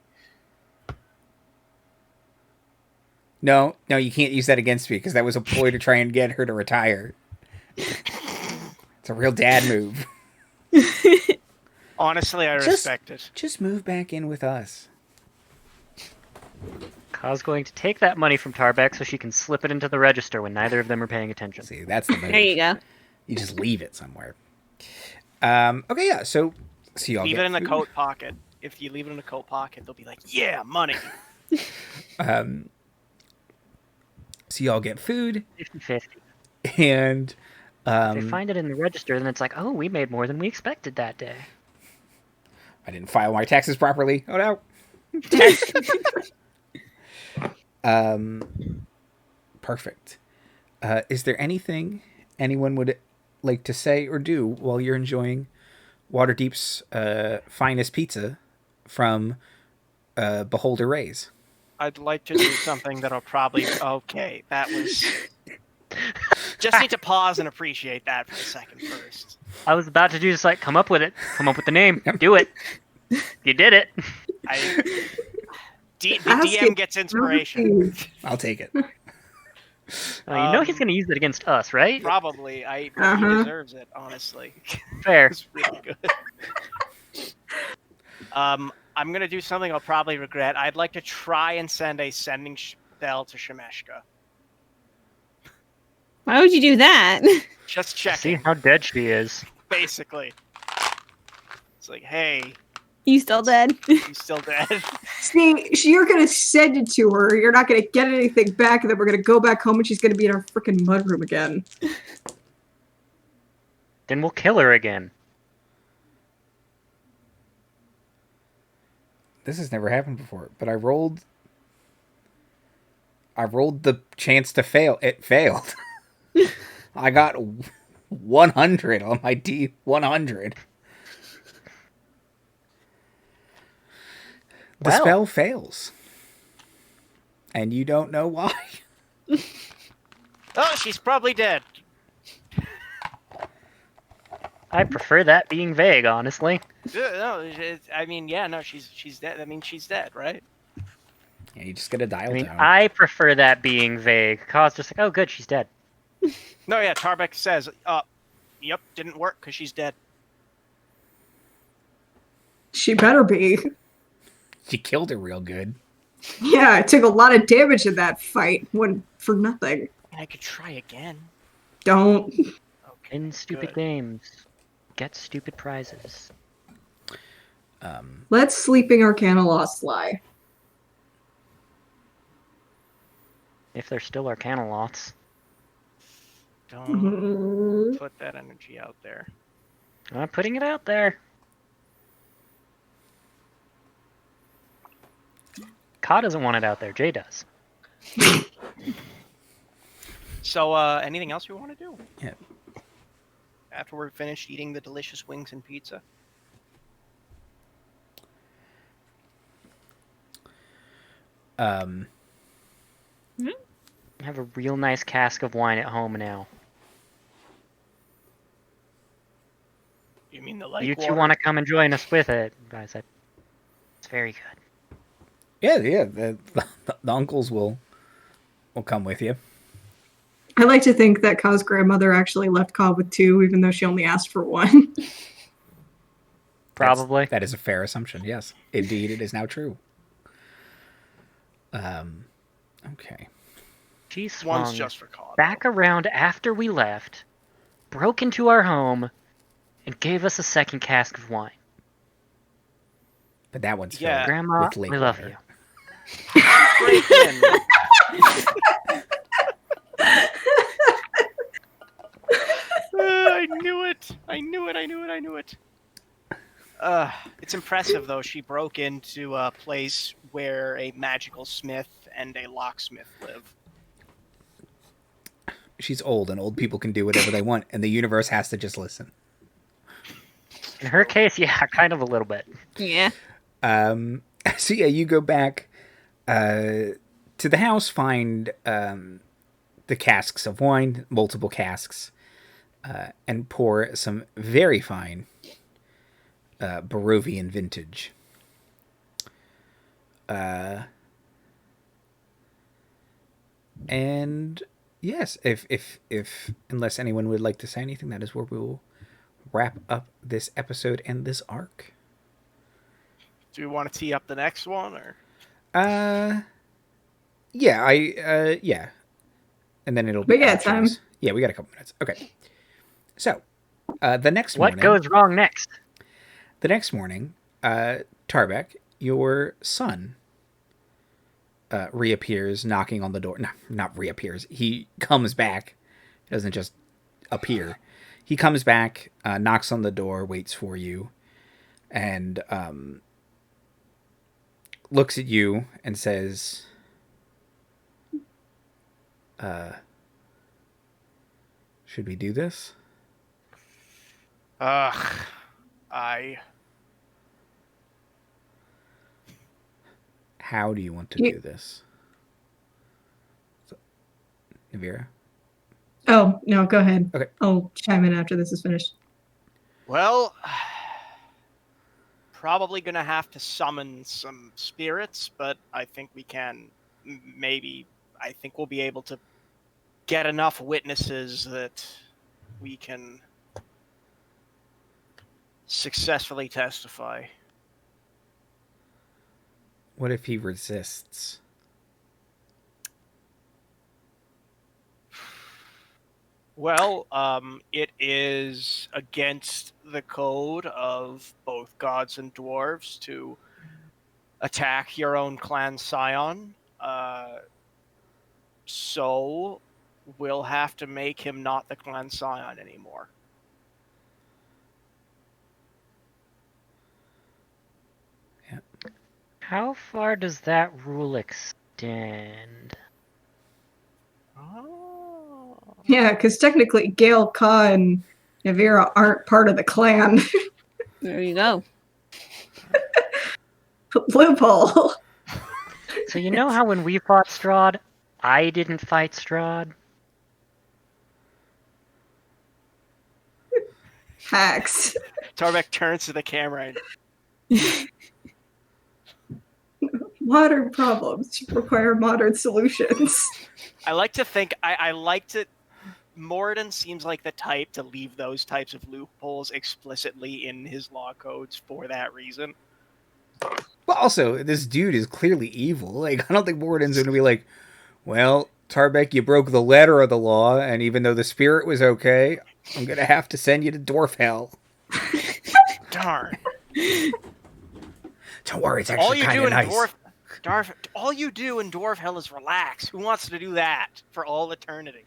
No, you can't use that against me because that was a ploy to try and get her to retire. It's a real dad move. Honestly, I respect it. Just move back in with us. Kaw's going to take that money from Tarbek so she can slip it into the register when neither of them are paying attention. See, that's the move. There you go. You just leave it somewhere. Okay, yeah. So y'all Leave get it in the food. coat pocket. If you leave it in the coat pocket, they'll be like, "Yeah, money." So y'all get food, 50-50. and If they find it in the register, then it's like, oh, we made more than we expected that day. I didn't file my taxes properly. Oh no. Perfect. Is there anything anyone would like to say or do while you're enjoying Waterdeep's finest pizza from Beholder Ray's? I'd like to do something that'll probably. Okay, that was. Just need to pause and appreciate that for a second first. I was about to do just like, come up with it. Come up with the name. Do it. You did it. The DM gets inspiration. I'll take it. You know he's going to use it against us, right? Probably. He deserves it, honestly. Fair. It's really good. I'm going to do something I'll probably regret. I'd like to try and send a sending spell to Shemeshka. Why would you do that? Just See checking, how dead she is. basically. It's like, hey, You still dead? you still dead? See, you're gonna send it to her. You're not gonna get anything back, and then we're gonna go back home, and she's gonna be in our freaking mudroom again. Then we'll kill her again. This has never happened before, but I rolled the chance to fail. It failed. I got 100 on my D100. The Well. spell fails. And you don't know why. Oh, she's probably dead. I prefer that being vague, honestly. No, she's dead. I mean, she's dead, right? Yeah, you just gotta dial I mean, down. I prefer that being vague. Kaw's just like, oh, good, she's dead. No, yeah, Tarbek says, yep, didn't work because she's dead. She better be. She killed her real good. Yeah, I took a lot of damage in that fight. For nothing. And I could try again. Don't. Okay. In stupid Good. games, get stupid prizes. Let Sleeping Arcana Lost lie. If they're still Arcana lots. Don't put that energy out there. I'm putting it out there. Kaw doesn't want it out there. Jay does. So, anything else we want to do? Yeah. After we're finished eating the delicious wings and pizza? I have a real nice cask of wine at home now. You mean the lake You two water? want to come and join us with it? I said, it's very good. Yeah. The uncles will come with you. I like to think that Kaw's grandmother actually left Kaw with 2, even though she only asked for 1. Probably. That is a fair assumption. Yes, indeed, it is now true. Okay. She One's swung just for Kaw. back around after we left, broke into our home, and gave us a second cask of wine. But that one's Yeah. filled Grandma, with lake we love water. you. Break in. I knew it. It's impressive, though. She broke into a place where a magical smith and a locksmith live. She's old, and old people can do whatever they want, and the universe has to just listen. In her case, yeah, kind of a little bit. Yeah. So yeah, you go back to the house, find the casks of wine, multiple casks, and pour some very fine Barovian vintage. And yes, if unless anyone would like to say anything, that is where we will wrap up this episode and this arc. Do we want to tee up the next one, or? Yeah, yeah. And then it'll be We got time. Yeah, we got a couple minutes. Okay. So, the next What morning... goes wrong next? The next morning, Tarbek, your son, reappears knocking on the door. No, not reappears. He comes back. He doesn't just appear. He comes back, knocks on the door, waits for you, and looks at you and says, should we do this? How do you want to do this? Navira? Oh, no, go ahead. Okay. I'll chime in after this is finished. Well, probably gonna have to summon some spirits, but I think we can I think we'll be able to get enough witnesses that we can successfully testify. What if he resists? Well, it is against the code of both gods and dwarves to attack your own clan scion. So we'll have to make him not the clan scion anymore. Yeah. How far does that rule extend? Oh. Yeah, because technically Gayle, Kaw, and Navira aren't part of the clan. There you go. Loophole. So you know how when we fought Strahd, I didn't fight Strahd? Hacks. Tarbek turns to the camera and Modern problems require modern solutions. I like to think I like to. Moradin seems like the type to leave those types of loopholes explicitly in his law codes for that reason. Well, also, this dude is clearly evil. Like, I don't think Moradin's going to be like, well, Tarbek, you broke the letter of the law, and even though the spirit was okay, I'm going to have to send you to dwarf hell. Darn. Don't worry, it's actually kind of nice. All you do in dwarf hell is relax. Who wants to do that for all eternity?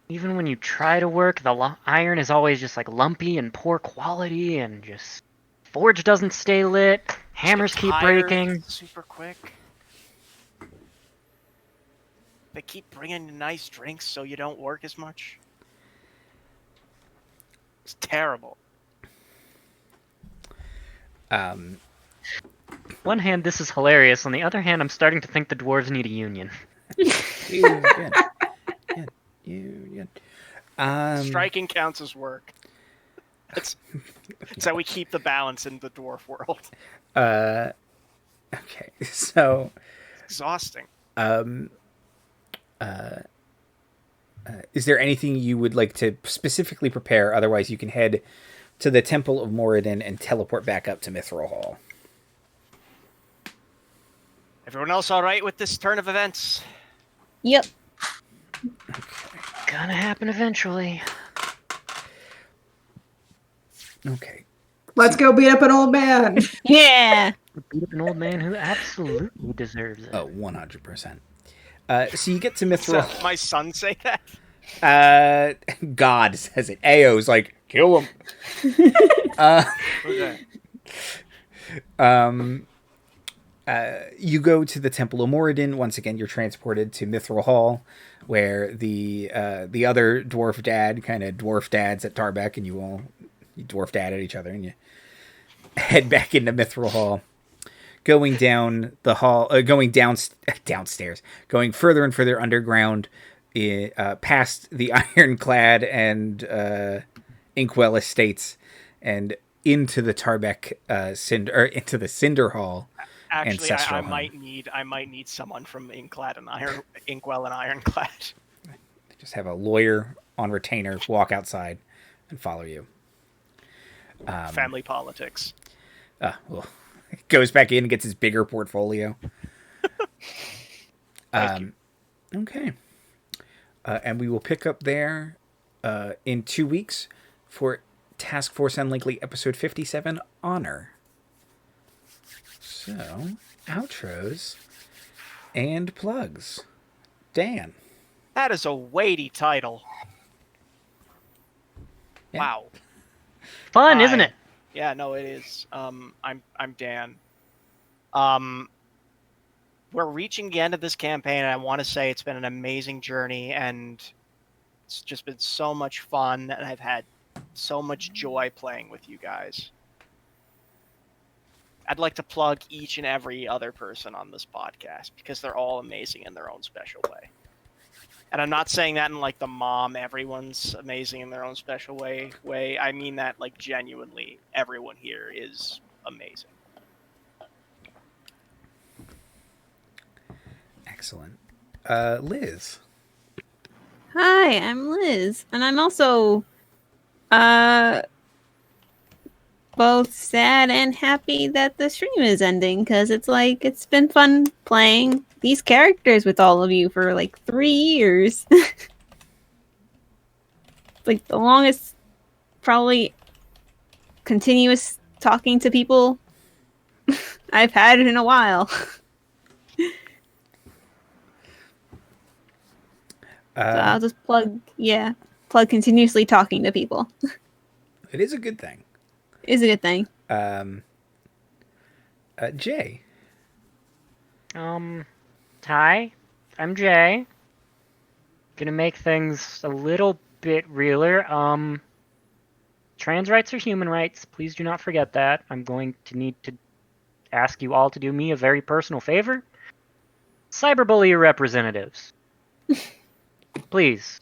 Even when you try to work, the iron is always just like lumpy and poor quality, and just forge doesn't stay lit. Hammers keep Tired breaking. super quick. they keep bringing you nice drinks so you don't work as much. It's terrible. One hand, this is hilarious. On the other hand, I'm starting to think the dwarves need a union. Union. Striking counts as work. That's how we keep the balance in the dwarf world. Okay, so It's exhausting. Is there anything you would like to specifically prepare? Otherwise, you can head to the Temple of Moradin and teleport back up to Mithril Hall. Everyone else all right with this turn of events? Yep. Gonna happen eventually. Okay. Let's go beat up an old man. Yeah. Beat up an old man who absolutely deserves it. Oh, 100%. So you get to Does Mithril. my son say that? God says it. Ao's like, kill him. Okay. You go to the Temple of Moradin. Once again, you're transported to Mithril Hall, where the other dwarf dad kind of dwarf dads at Tarbek, and you dwarf dad at each other, and you head back into Mithril Hall. Going down the hall, going downstairs, going further and further underground, past the Ironclad and Inkwell estates, and into the Tarbek into the Cinder Hall. Actually, I might need someone from Inkwell and Ironclad. Just have a lawyer on retainer walk outside and follow you. Family politics. Well, goes back in and gets his bigger portfolio. Okay. And we will pick up there in 2 weeks for Task Force Unlikely episode 57, Honor. So, outros and plugs. Dan. That is a weighty title. Yeah. Wow. Fun, isn't it? Yeah, no, it is. I'm Dan. We're reaching the end of this campaign, and I want to say it's been an amazing journey, and it's just been so much fun, and I've had so much joy playing with you guys. I'd like to plug each and every other person on this podcast because they're all amazing in their own special way. And I'm not saying that in like the mom, everyone's amazing in their own special way. I mean that like genuinely, everyone here is amazing. Excellent. Liz. Hi, I'm Liz, and I'm also both sad and happy that the stream is ending because it's been fun playing these characters with all of you for like 3 years. Like the longest probably continuous talking to people I've had in a while. So I'll just plug continuously talking to people. It is a good thing. Is a good thing. Jay. Hi, I'm Jay. Gonna make things a little bit realer. Trans rights are human rights. Please do not forget that. I'm going to need to ask you all to do me a very personal favor. Cyberbully your representatives. Please.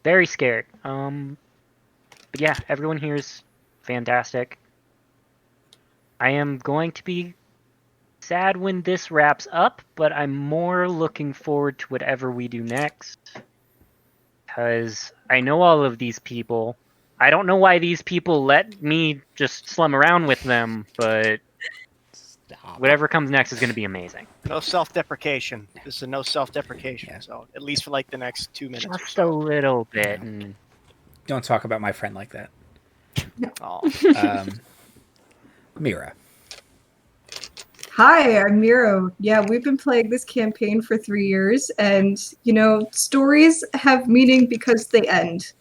Very scared. But yeah, everyone here is fantastic. I am going to be sad when this wraps up, but I'm more looking forward to whatever we do next. Because I know all of these people. I don't know why these people let me just slum around with them, but whatever comes next is going to be amazing. No self-deprecation. This is a no self-deprecation, so at least for like the next 2 minutes. Just a little bit. And Don't talk about my friend like that. Oh. Mira. Hi, I'm Miro. Yeah, we've been playing this campaign for 3 years, and, stories have meaning because they end.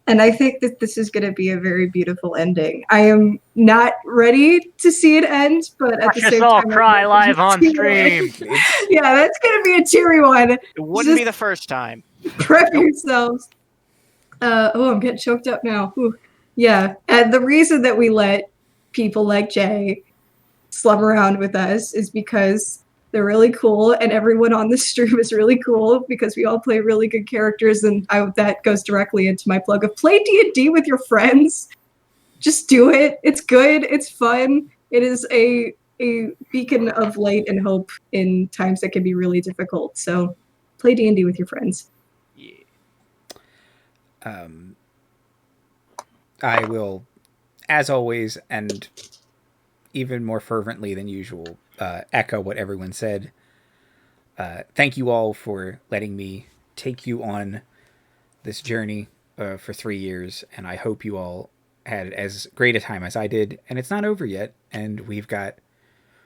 And I think that this is going to be a very beautiful ending. I am not ready to see it end, but at Watch the us same all time, cry live on yeah, stream. that's going to be a teary one. It wouldn't Just be the first time. prep yourselves. I'm getting choked up now. Ooh. Yeah, and the reason that we let people like Jay slum around with us is because they're really cool, and everyone on the stream is really cool because we all play really good characters, and that goes directly into my plug of play D&D with your friends. Just do it. It's good. It's fun. It is a beacon of light and hope in times that can be really difficult. So play D&D with your friends. Yeah. I will, as always, and even more fervently than usual, echo what everyone said. Thank you all for letting me take you on this journey for 3 years, and I hope you all had as great a time as I did. And it's not over yet, and we've got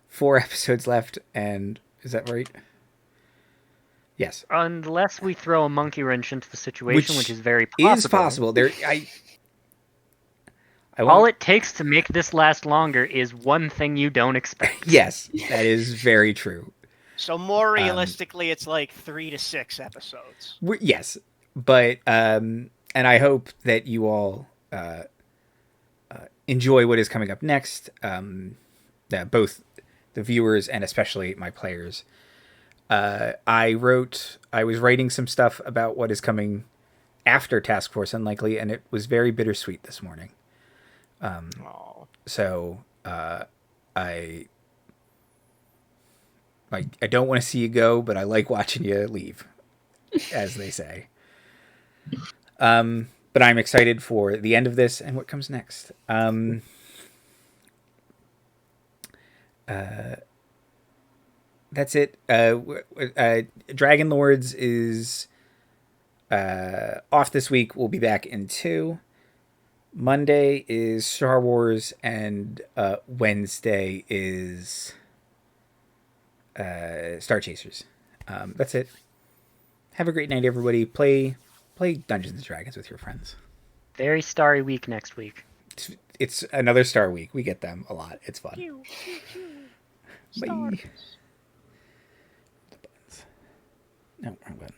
4 episodes left, and is that right? Yes. Unless we throw a monkey wrench into the situation, which is very possible. Is possible. All it takes to make this last longer is one thing you don't expect. Yes, that is very true. So more realistically, it's like 3 to 6 episodes. Yes, but and I hope that you all enjoy what is coming up next. Both the viewers and especially my players. I was writing some stuff about what is coming after Task Force Unlikely, and it was very bittersweet this morning. So I don't want to see you go, but I like watching you leave, as they say. But I'm excited for the end of this and what comes next. That's it. Dragon Lords is off this week. We'll be back in 2. Monday is Star Wars, and Wednesday is Star Chasers. That's it. Have a great night, everybody. Play Dungeons and Dragons with your friends. Very starry week next week. It's another Star Week. We get them a lot. It's fun. Pew, pew, pew. Bye. Stars. The buttons. No, wrong button.